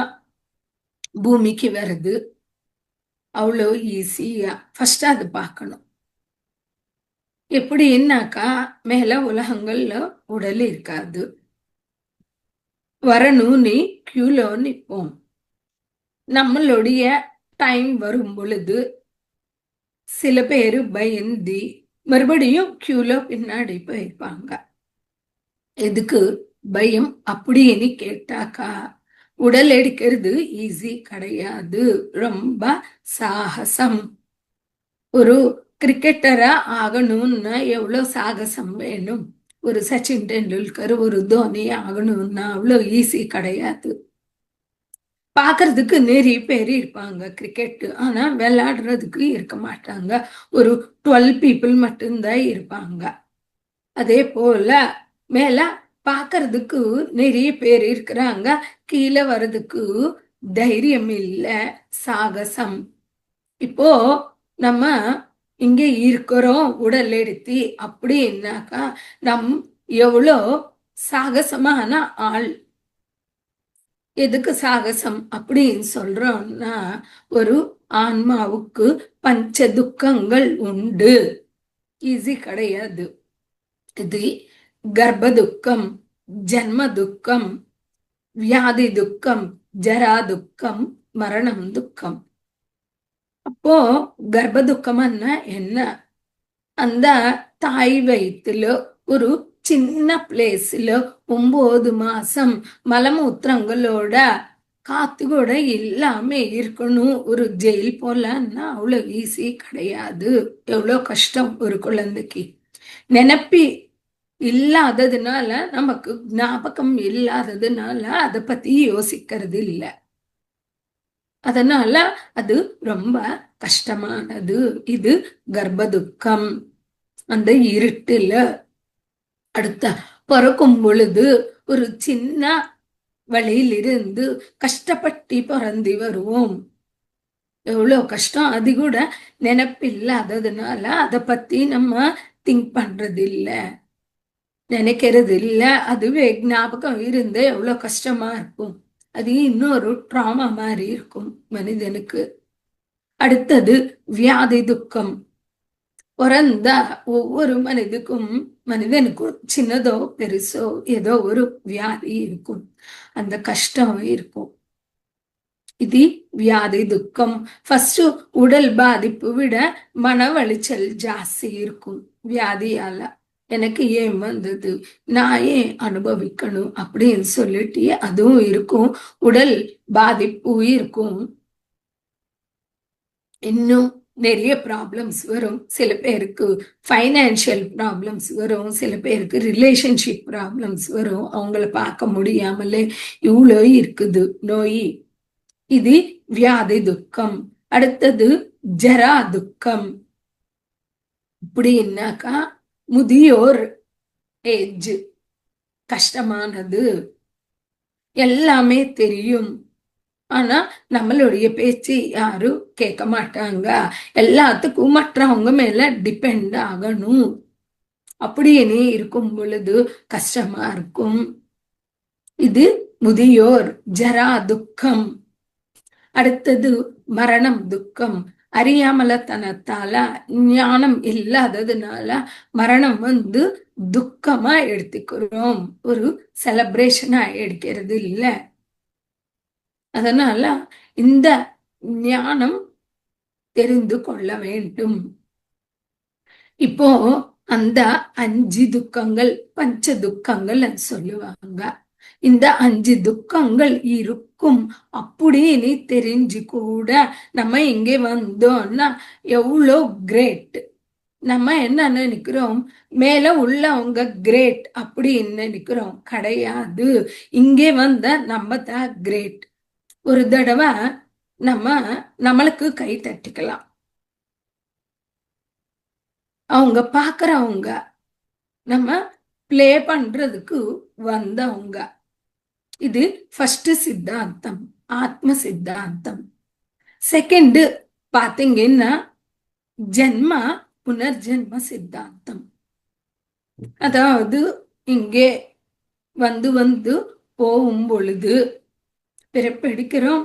பூமிக்கு வருது, அவ்வளோ ஈஸியா ஃபர்ஸ்ட் அது பார்க்கணும். எப்படின்னாக்கா மேல உலகங்கள்ல உடல் இருக்காது, வரணும்னு கியூல நிற்போம். நம்மளுடைய டைம் வரும் பொழுது சில பேரு பயந்தி மறுபடியும் கியூல பின்னாடி போயிருப்பாங்க. எதுக்கு பயம் அப்படின்னு கேட்டாக்கா, உடல் எடுக்கிறது ஈஸி கிடையாது, ரொம்ப சாகசம். ஒரு கிரிக்கெட்டரா ஆகணும்னா எவ்வளவு சாகசம் வேணும். ஒரு சச்சின் டெண்டுல்கர், ஒரு தோனி ஆகணும்னா அவ்வளவு ஈஸி கிடையாது. பாக்குறதுக்கு நிறைய பேர் இருப்பாங்க கிரிக்கெட், ஆனா விளையாடுறதுக்கு இருக்க மாட்டாங்க. ஒரு 12 பீப்புள் மட்டும்தான் இருப்பாங்க. அதே போல மேல பாக்குறதுக்கு நிறைய பேர் இருக்கிறாங்க, கீழே வர்றதுக்கு தைரியம் இல்ல, சாகசம். இப்போ நம்ம இங்க இருக்கிறோம் உடல் எடுத்தி அப்படின்னாக்கா நம் எவ்வளோ சாகசமான ஆள். எதுக்கு சாகசம் அப்படின்னு சொல்றோம்னா, ஒரு ஆன்மாவுக்கு பஞ்ச துக்கங்கள் உண்டு, ஈஸி கிடையாது. இது கர்ப்ப துக்கம், ஜன்ம துக்கம், வியாதி துக்கம், ஜரா துக்கம், மரணம் துக்கம். அப்போ கர்ப்ப துக்கம்னா என்ன? அந்த தாய் வயிற்றுல ஒரு சின்ன பிளேஸ்ல 9 மாசம் மலமூத்திரங்களோட காத்து கூட இல்லாம இருக்கணும். ஒரு ஜெயில் போலன்னா அவ்வளவு ஈஸி கிடையாது. எவ்வளவு கஷ்டம் ஒரு குழந்தைக்கு. நினைப்பி இல்லாததுனால, நமக்கு ஞாபகம் இல்லாததுனால அதை பத்தி யோசிக்கிறது இல்லை. அதனால அது ரொம்ப கஷ்டமானது. இது கர்ப்ப துக்கம். அந்த இருட்டுல அடுத்த பிறக்கும் பொழுது ஒரு சின்ன வழியிலிருந்து கஷ்டப்பட்டு பிறந்து வருவோம். எவ்வளவு கஷ்டம். அது கூட நினைப்பில்லாததுனால அதை பத்தி நம்ம திங்க் பண்றது இல்ல, நினைக்கிறது இல்ல. அதுவே ஞாபகம் இருந்து எவ்வளவு கஷ்டமா இருக்கும். அது இன்னொரு ட்ராமா மாதிரி இருக்கும் மனிதனுக்கு. அடுத்தது வியாதி துக்கம். பிறந்த ஒவ்வொரு மனிதனுக்கும் சின்னதோ பெருசோ ஏதோ ஒரு வியாதி இருக்கும், அந்த கஷ்டம் இருக்கும். இது வியாதி துக்கம். ஃபர்ஸ்ட் உடல் பாதிப்பு விட மன வலிச்சல் ஜாஸ்தி இருக்கும் வியாதியால. எனக்கு ஏன் வந்தது, நான் ஏன் அனுபவிக்கணும் அப்படின்னு சொல்லிட்டு அதுவும் இருக்கும். உடல் பாதிப்பு இருக்கும். இன்னும் நிறைய ப்ராப்ளம்ஸ் வரும். சில பேருக்கு ஃபைனான்சியல் ப்ராப்ளம்ஸ் வரும், சில பேருக்கு ரிலேஷன்ஷிப் ப்ராப்ளம்ஸ் வரும். அவங்கள பார்க்க முடியாமலே இவ்வளோ இருக்குது நோய். இது வியாதி துக்கம். அடுத்தது ஜரா துக்கம். இப்படின்னாக்கா முதியோர் ஏஜ் கஷ்டமானது. எல்லாமே தெரியும், ஆனா நம்மளுடைய பேச்சு யாரும் கேட்க மாட்டாங்க. எல்லாத்துக்கும் மற்றவங்க மேல டிபெண்ட் ஆகணும். அப்படின்னு இருக்கும் பொழுது கஷ்டமா இருக்கும். இது முதியோர் ஜரா துக்கம். அடுத்தது மரணம் துக்கம். அறியாமலத்தனத்தால, ஞானம் இல்லாததுனால மரணம் துக்கமா எடுத்துக்கிறோம், ஒரு செலிப்ரேஷனா எடுக்கிறது இல்லை. அதனால இந்த ஞானம் தெரிந்து கொள்ள வேண்டும். இப்போ அந்த 5 துக்கங்கள் பஞ்ச துக்கங்கள் சொல்லுவாங்க. இந்த 5 துக்கங்கள் இருக்கும் அப்படின்னு தெரிஞ்சு கூட நம்ம இங்கே வந்தோம்னா எவ்வளோ கிரேட். நம்ம என்ன நினைக்கிறோம், மேல உள்ளவங்க கிரேட் அப்படின்னு நினைக்கிறோம். கிடையாது. இங்கே வந்த நம்ம தான் கிரேட். ஒரு தடவை நம்மளுக்கு கை தட்டிக்கலாம். அவங்க பாக்குறவங்க நம்ம பிளே பண்றதுக்கு வந்தவங்க. இது ஃபர்ஸ்ட் சித்தாந்தம், ஆத்ம சித்தாந்தம். செகண்ட் பாத்தீங்கன்னா ஜென்ம புனர்ஜென்ம சித்தாந்தம். அதாவது இங்கே வந்து போகும் பொழுது பிறப்பெடுக்கிறோம்,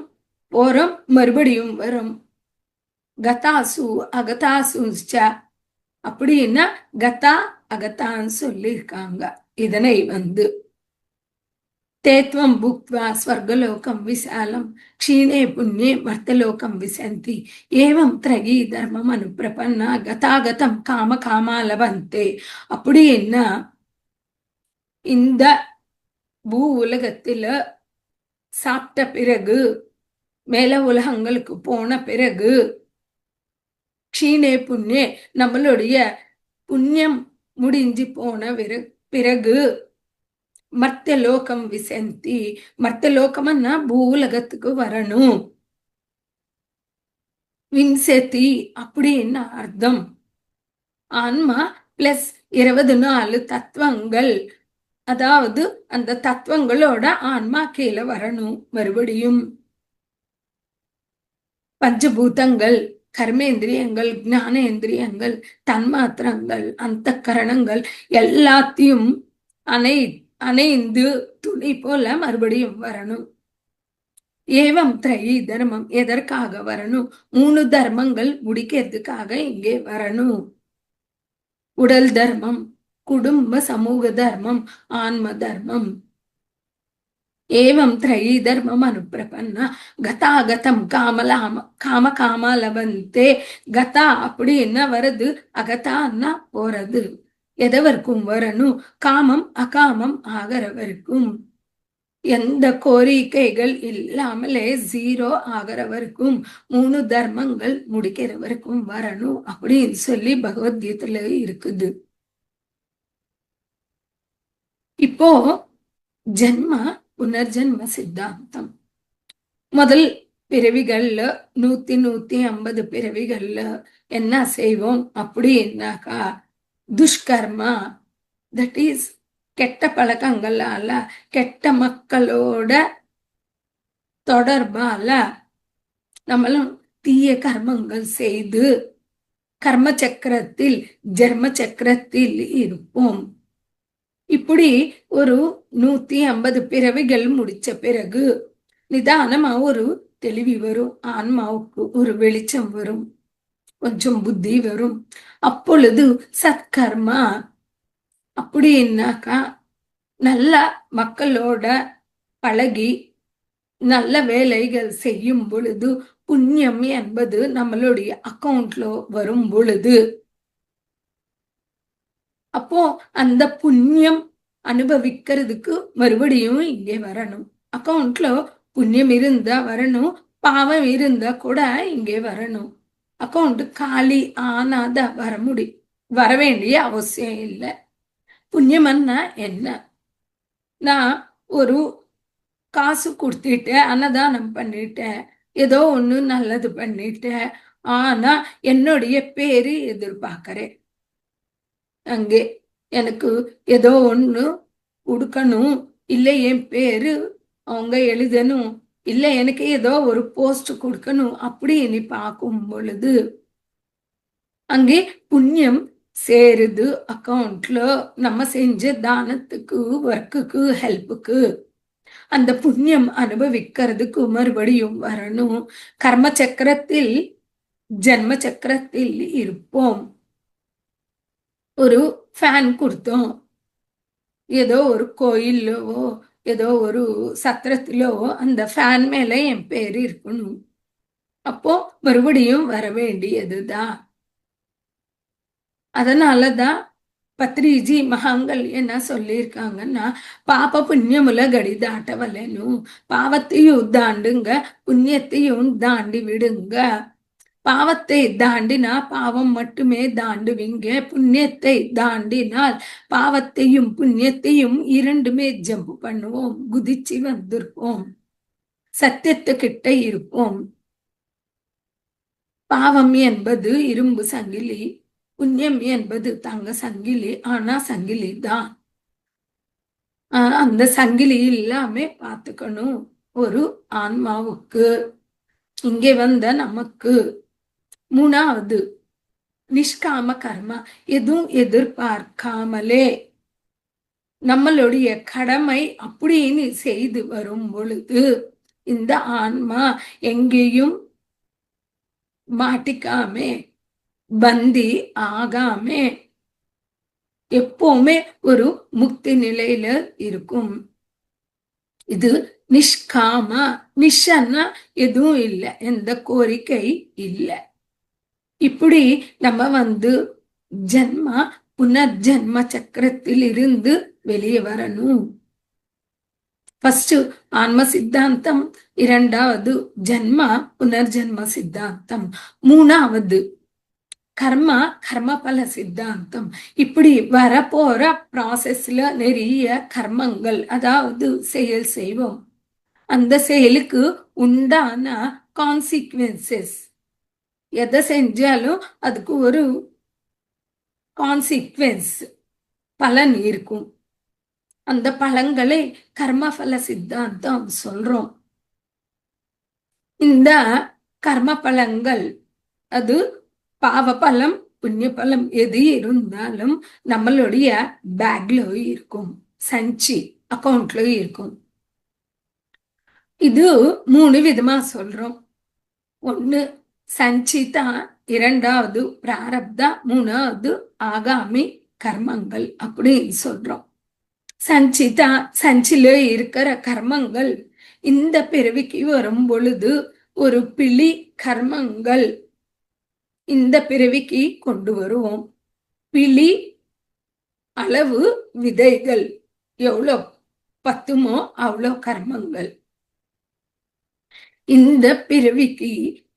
போறோம், மறுபடியும் வரும். கதாசு அகதாசு அப்படின்னா கதா அகத்தான்னு சொல்லியிருக்காங்க. இதனை தேத்வம் புக்வா ஸ்வர்கலோகம் விசாலம் க்ஷீணே புண்ணியே மர்த்தலோகம் விசந்தி ஏவம் திரகி தர்மம் அனுப்பிரபன்னா கதாகதம் காம காமாலவந்தே. அப்படின்னா இந்த பூ உலகத்துல சாப்பிட்ட பிறகு, மேல உலகங்களுக்கு போன பிறகு, க்ஷீணே புண்ணியே நம்மளுடைய புண்ணியம் முடிஞ்சு போன பிறகு மர்த்தலோகம் விசந்தி. மர்த்தலோகம்னா பூலகத்துக்கு வரணும். வின்சதி அப்படின்னு அர்த்தம். ஆன்மா பிளஸ் 24 தத்துவங்கள். அதாவது அந்த தத்துவங்களோட ஆன்மா கீழே வரணும் மறுபடியும். பஞ்சபூதங்கள், கர்மேந்திரியங்கள், ஞானேந்திரியங்கள், தன்மாத்திரங்கள், அந்த கரணங்கள் எல்லாத்தையும் அணைந்து துணி போல மறுபடியும் வரணும். ஏவம் திரை தர்மம் எதற்காக வரணும்? 3 தர்மங்கள் முடிக்கிறதுக்காக இங்கே வரணும். உடல் தர்மம், குடும்ப சமூக தர்மம், ஆன்ம தர்மம். ஏவம் திரை தர்மம் அனுப்பிரபன்னா கதாகதம் காம காமலவந்தே. கதா அப்படின்னா வருது, அகதான்னா போறது. எதவர்க்கும் வரணும்? காமம் அகாமம் ஆகிறவர்க்கும். எந்த கோரிக்கைகள் இல்லாமலே 0 ஆகிற வரைக்கும் 3 தர்மங்கள் முடிக்கிற வரைக்கும் வரணும் அப்படின்னு சொல்லி பகவத்கீதையில இருக்குது. இப்போ ஜென்ம புனர்ஜென்ம சித்தாந்தம். முதல் பிறவிகள்ல 150 பிறவிகள்ல என்ன செய்வோம் அப்படின்னாக்கா, துஷ்கர்மா, தட் இஸ் கெட்ட பழக்கங்களால, கெட்ட மக்களோட தொடர்பால நம்மளும் தீய கர்மங்கள் செய்து கர்ம சக்கரத்தில் ஜென்ம சக்கரத்தில் இருப்போம். இப்படி ஒரு 150 பிறவிகள் முடிச்ச பிறகு நிதானமா ஒரு தெளிவு வரும், ஆன்மாவுக்கு ஒரு வெளிச்சம் வரும், கொஞ்சம் புத்தி வரும். அப்பொழுது சத்கர்மா அப்படின்னாக்கா நல்ல மக்களோட பழகி நல்ல வேலைகள் செய்யும் பொழுது புண்ணியம் என்பது நம்மளுடைய அக்கௌண்ட்ல வரும் பொழுது, அப்போ அந்த புண்ணியம் அனுபவிக்கிறதுக்கு மறுபடியும் இங்கே வரணும். அக்கௌண்ட்ல புண்ணியம் இருந்தா வரணும், பாவம் இருந்தா கூட இங்கே வரணும். அக்கௌண்ட் காலி ஆனாத வர வேண்டிய அவசியம் இல்லை. புண்ணியம்னா என்ன? நான் ஒரு காசு கொடுத்துட்டேன், அன்னதானம் பண்ணிட்டேன், ஏதோ ஒண்ணு நல்லது பண்ணிட்டேன், ஆனா என்னுடைய பேரு எதிர்பார்க்கிறேன். அங்கே எனக்கு ஏதோ ஒண்ணு கொடுக்கணும், இல்லை என் பேரு அவங்க எழுதணும், இல்லை எனக்கு ஏதோ ஒரு போஸ்ட் கொடுக்கணும் அப்படின்னு பார்க்கும் பொழுது அங்கே புண்ணியம் சேருது அக்கௌண்ட்ல. நம்ம செஞ்ச தானத்துக்கு, ஒர்க்குக்கு, ஹெல்ப்புக்கு அந்த புண்ணியம் அனுபவிக்கிறதுக்கு மறுபடியும் வரணும். கர்ம சக்கரத்தில் ஜென்ம சக்கரத்தில் இருப்போம். ஒரு ஃபேன் கொடுத்தோம், ஏதோ ஒரு கோயிலோ ஏதோ ஒரு சத்திரத்திலோ அந்த ஃபேன் மேல என் பேரு இருக்கணும். அப்போ மறுபடியும் வர வேண்டியதுதான். அதனாலதான் பத்ரிஜி மகாங்கள் என்ன சொல்லியிருக்காங்கன்னா, பாப புண்ணியமுல கடி தாட்டவலனு, பாவத்தையும் தாண்டுங்க, புண்ணியத்தையும் தாண்டி விடுங்க. பாவத்தை தாண்டினா பாவம் மட்டுமே தாண்டுவீங்க, புண்ணியத்தை தாண்டினால் பாவத்தையும் புண்ணியத்தையும் இரண்டுமே ஜம்ப் பண்ணுவோம், குதிச்சு வந்திருப்போம், சத்தியத்துக்கிட்ட இருப்போம். பாவம் என்பது இரும்பு சங்கிலி, புண்ணியம் என்பது தங்க சங்கிலி. ஆனா சங்கிலி தான், அந்த சங்கிலி இல்லாம பார்த்துக்கணும் ஒரு ஆன்மாவுக்கு, இங்கே வந்த நமக்கு. மூணாவது நிஷ்காம கர்மா, எதுவும் எதிர்பார்க்காமலே நம்மளுடைய கடமை அப்படின்னு செய்து வரும் பொழுது இந்த ஆன்மா எங்கேயும் மாட்டிக்காமே, பந்தி ஆகாமே, எப்பவுமே ஒரு முக்தி நிலையில இருக்கும். இது நிஷ்காமா. நிஷன்னா எதுவும் இல்லை, எந்த கோரிக்கை இல்லை. இப்படி நம்ம ஜென்மா புனர்ஜென்ம சக்கரத்தில் இருந்து வெளியே வரணும். ஃபர்ஸ்ட் ஆன்ம சித்தாந்தம், இரண்டாவது ஜென்மா புனர்ஜென்ம சித்தாந்தம், மூணாவது கர்மா கர்மபல சித்தாந்தம். இப்படி வரப்போற ப்ராசஸ்ல நிறைய கர்மங்கள், அதாவது செயல் செய்வோம், அந்த செயலுக்கு உண்டான கான்சிக்வன்சஸ், எதை செஞ்சாலும் அதுக்கு ஒரு கான்சிக்வன்ஸ் பலன் இருக்கும். அந்த பலன்களை கர்மபல சித்தாந்தம் சொல்றோம். இந்த கர்ம பலங்கள், அது பாவ பலம் புண்ணிய பலம் எது இருந்தாலும் நம்மளுடைய பேக்ல இருக்கும், சஞ்சி அக்கௌண்ட்ல இருக்கும். இது 3 விதமா சொல்றோம். ஒண்ணு சஞ்சிதா, இரண்டாவது பிராரப்தா, மூணாவது ஆகாமி கர்மங்கள் அப்படின்னு சொல்றோம். சஞ்சிதா, சஞ்சில இருக்கிற கர்மங்கள் இந்த பிறவிக்கு வரும் பொழுது ஒரு பிழி கர்மங்கள் இந்த பிறவிக்கு கொண்டு வருவோம். பிழி அளவு விதைகள் எவ்வளோ பத்துமோ அவ்வளோ கர்மங்கள். இந்த பிறவிக்கு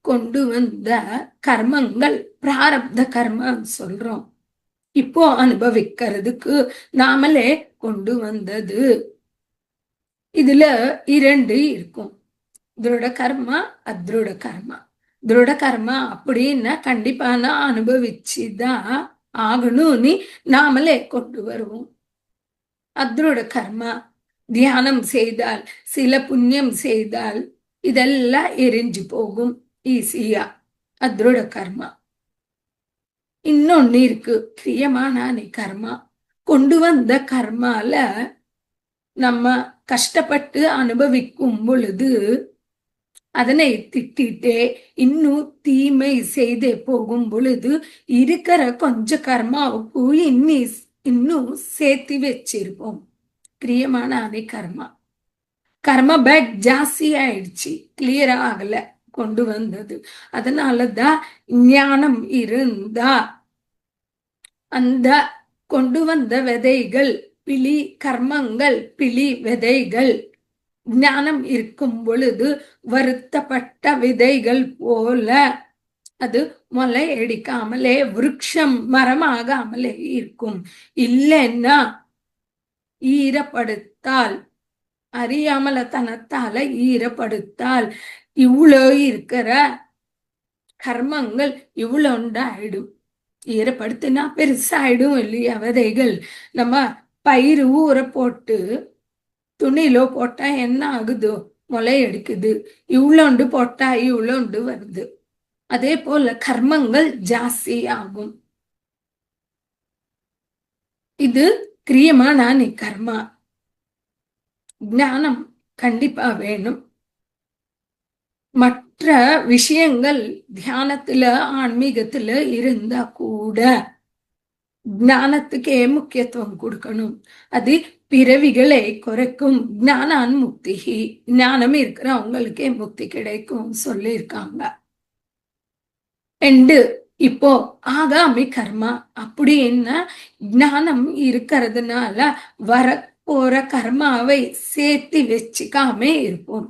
கொண்டு வந்த கர்மங்கள் பிராரப்த கர்மம் சொல்றோம். இப்போ அனுபவிக்கிறதுக்கு நாமளே கொண்டு வந்தது. இதுல இரண்டு இருக்கும், திருட கர்மா, அத்ருட கர்மா. திருட கர்மா அப்படின்னா கண்டிப்பா நான் அனுபவிச்சுதான் ஆகணும்னு நாமளே கொண்டு வருவோம். அத்ருட கர்மா தியானம் செய்தால், சில புண்ணியம் செய்தால் இதெல்லாம் எரிஞ்சு போகும் ஈஸியா. அத்ருட கர்மா. இன்னொன்னு இருக்கு, கிரியமான கர்மா. கொண்டு வந்த கர்மால நம்ம கஷ்டப்பட்டு அனுபவிக்கும் பொழுது அதனை திட்டிட்டே இன்னும் தீமை செய்தே போகும் பொழுது இருக்கிற கொஞ்ச கர்மாவுக்கு இன்னும் சேர்த்து வச்சிருப்போம். கிரியமான கர்மா. கர்ம பேக் ஜாஸ்தி ஆயிடுச்சு, கிளியரா ஆகல கொண்டு வந்தது. அதனாலதான் ஞானம் இருந்தா அந்த கொண்டு வந்த விதைகள் பிழி கர்மங்கள், பிழி விதைகள் ஞானம் இருக்கும் பொழுது வருத்தப்பட்ட விதைகள் போல அது முளை அடிக்காமலே விருட்சம் மரமாகாமலே இருக்கும். இல்லைன்னா ஈரப்படுத்தால், அறியாமலத்தனத்தால ஈரப்படுத்தால் இவ்வளோ இருக்கிற கர்மங்கள் இவ்வளோ உண்டாயிடும். ஈரப்படுத்தினா பெருசாயிடும் இல்லையா விதைகள். நம்ம பயிர் ஊற போட்டு துணியில போட்டா என்ன ஆகுதோ, முளை எடுக்குது. இவ்வளோண்டு போட்டா இவ்வளோண்டு வருது. அதே போல கர்மங்கள் ஜாஸ்தி ஆகும். இது கிரியமான கர்மா. ஞானம் கண்டிப்பா வேணும். மற்ற விஷயங்கள் தியானத்துல ஆன்மீகத்துல இருந்தா கூட ஞானத்துக்கே முக்கியத்துவம் கொடுக்கணும். அது பிறவிகளை குறைக்கும். ஞானான் முக்தி, ஞானம் இருக்கிறவங்களுக்கே முக்தி கிடைக்கும் சொல்லியிருக்காங்க. இப்போ ஆகாமி கர்மா அப்படின்னா ஞானம் இருக்கிறதுனால வர போற கர்மாவை சேர்த்து வச்சுக்காம இருப்போம்.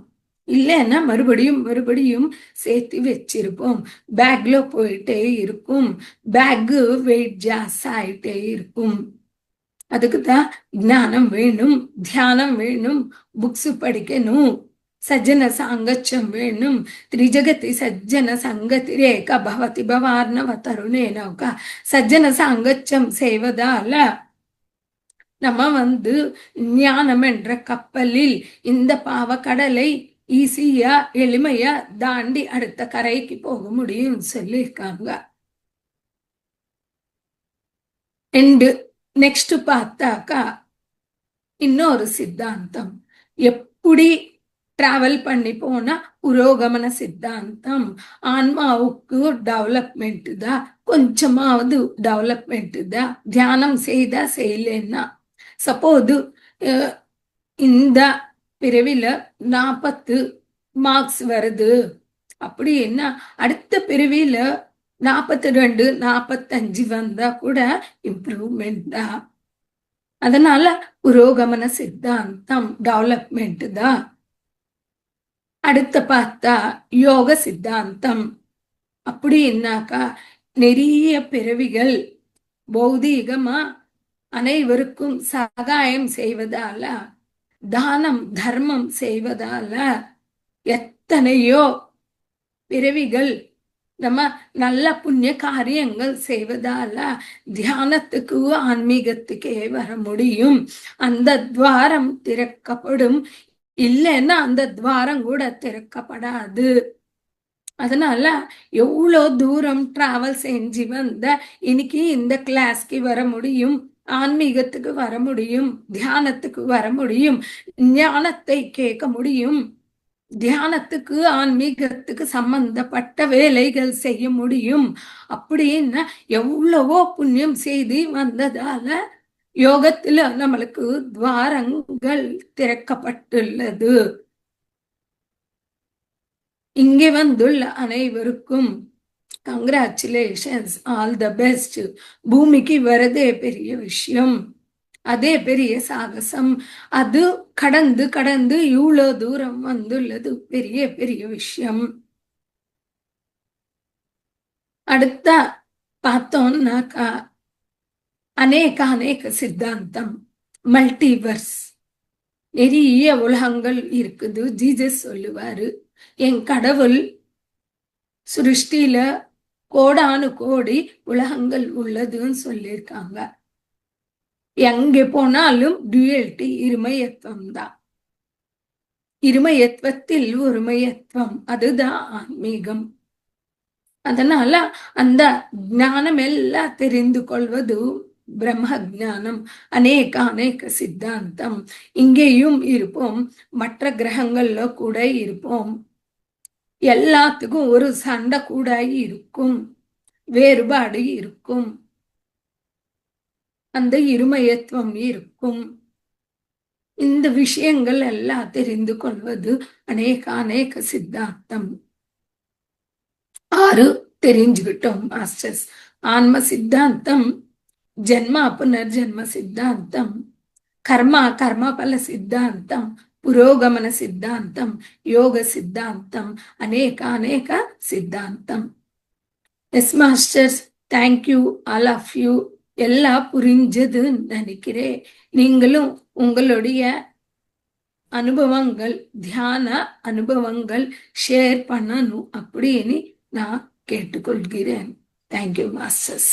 இல்லைன்னா மறுபடியும் மறுபடியும் சேர்த்து வச்சிருப்போம். பேக்ல போயிட்டே இருக்கும். பேக் வெயிட் ஜாஸ்தி ஆயிட்டே இருக்கும். அதுக்குதான் ஞானம் வேணும், தியானம் வேணும், புக்ஸ் படிக்கணும், சஜ்ஜன சாங்கச்சம் வேணும். திரிஜகதி சஜ்ஜன சங்கதி ரேகா பவதி பவார்ணவ தருணேனோகா. சஜ்ஜன சாங்கச்சம் செய்வதால நம்ம ஞானம் என்ற கப்பலில் இந்த பாவக்கடலை ஈஸியா எளிமையா தாண்டி அடுத்த கரைக்கு போக முடியும் சொல்லியிருக்காங்க. நெக்ஸ்ட் பார்த்தாக்கா இன்னொரு சித்தாந்தம். எப்படி டிராவல் பண்ணி போனா புரோகமன சித்தாந்தம். ஆன்மாவுக்கு டெவலப்மெண்ட் தான், கொஞ்சமாவது டெவலப்மெண்ட் தான். தியானம் செய்தா செய்யலன்னா சப்போது இந்த பிரிவில 40 மார்க்ஸ் வருது அப்படின்னா அடுத்த பிரிவில 42 45 வந்தா கூட இம்ப்ரூவ்மெண்ட் தான். அதனால புரோகமன சித்தாந்தம் டெவலப்மெண்ட் தான். அடுத்த பார்த்தா யோக சித்தாந்தம். அப்படின்னாக்கா நிறைய பிறவிகள் பௌதீகமா அனைவருக்கும் சகாயம் செய்வதால, தானம் தர்மம் செய்வதால எத்தனையோ பிறவிகள் நம்ம நல்ல புண்ணிய காரியங்கள் செய்வதால தியானத்துக்கு ஆன்மீகத்துக்கே வர முடியும். அந்த துவாரம் திறக்கப்படும். இல்லைன்னா அந்த துவாரம் கூட திறக்கப்படாது. அதனால எவ்வளோ தூரம் டிராவல் செஞ்சு வந்த இன்னைக்கு இந்த கிளாஸ்க்கு வர முடியும், ஆன்மீகத்துக்கு வர முடியும், தியானத்துக்கு வர முடியும், ஞானத்தை கேட்க முடியும், தியானத்துக்கு ஆன்மீகத்துக்கு சம்பந்தப்பட்ட வேலைகள் செய்ய முடியும். அப்படின்னு எவ்வளவோ புண்ணியம் செய்து வந்ததால யோகத்துல நம்மளுக்கு துவாரங்கள் திறக்கப்பட்டுள்ளது. இங்கே வந்துள்ள அனைவருக்கும் கங்க்ராச்சுலேஷன்ஸ், ஆல் த பெஸ்ட். பூமிக்கு வரதே பெரிய விஷயம். அதே பெரிய சாகசம். அது கடந்து கடந்து இவ்வளோ தூரம் வந்துள்ளது பெரிய பெரிய விஷயம். அடுத்த பார்த்தோம்னாக்கா அநேக அநேக சித்தாந்தம், மல்டிவர்ஸ், நிறைய உலகங்கள் இருக்குது. ஜீசஸ் சொல்லுவாரு, என் கடவுள் சிருஷ்டியில கோடானு கோடி உலகங்கள் உள்ளதுன்னு சொல்லியிருக்காங்க. எங்கே போனாலும் டுயல்டி, இருமையத்துவம் தான். இருமையத்துவத்தில் ஒருமையத்துவம், அதுதான் ஆன்மீகம். அதனால அந்த ஞானம் எல்லாம் தெரிந்து கொள்வது பிரம்ம ஜானம். அநேக அநேக சித்தாந்தம். இங்கேயும் இருப்போம், மற்ற கிரகங்கள்ல கூட இருப்போம். எல்லாத்துக்கும் ஒரு சண்டை கூட இருக்கும், வேறுபாடு இருக்கும், அந்த இருமயத்துவம் இருக்கும். இந்த விஷயங்கள் எல்லாம் தெரிந்து கொள்வது அநேக அநேக சித்தாந்தம். 6 தெரிஞ்சுக்கிட்டோம் மாஸ்டர்ஸ். ஆன்ம சித்தாந்தம், ஜென்மா புனர்ஜென்ம சித்தாந்தம், கர்மா கர்மபல சித்தாந்தம், புரோகமன சித்தாந்தம், யோக சித்தாந்தம், அநேக அநேக சித்தாந்தம். Yes masters, thank you all of you. எல்லாம் புரிஞ்சதுன்னு நினைக்கிறேன். நீங்களும் உங்களுடைய அனுபவங்கள், தியான அனுபவங்கள் ஷேர் பண்ணணும் அப்படின்னு நான் கேட்டுக்கொள்கிறேன். Thank you masters.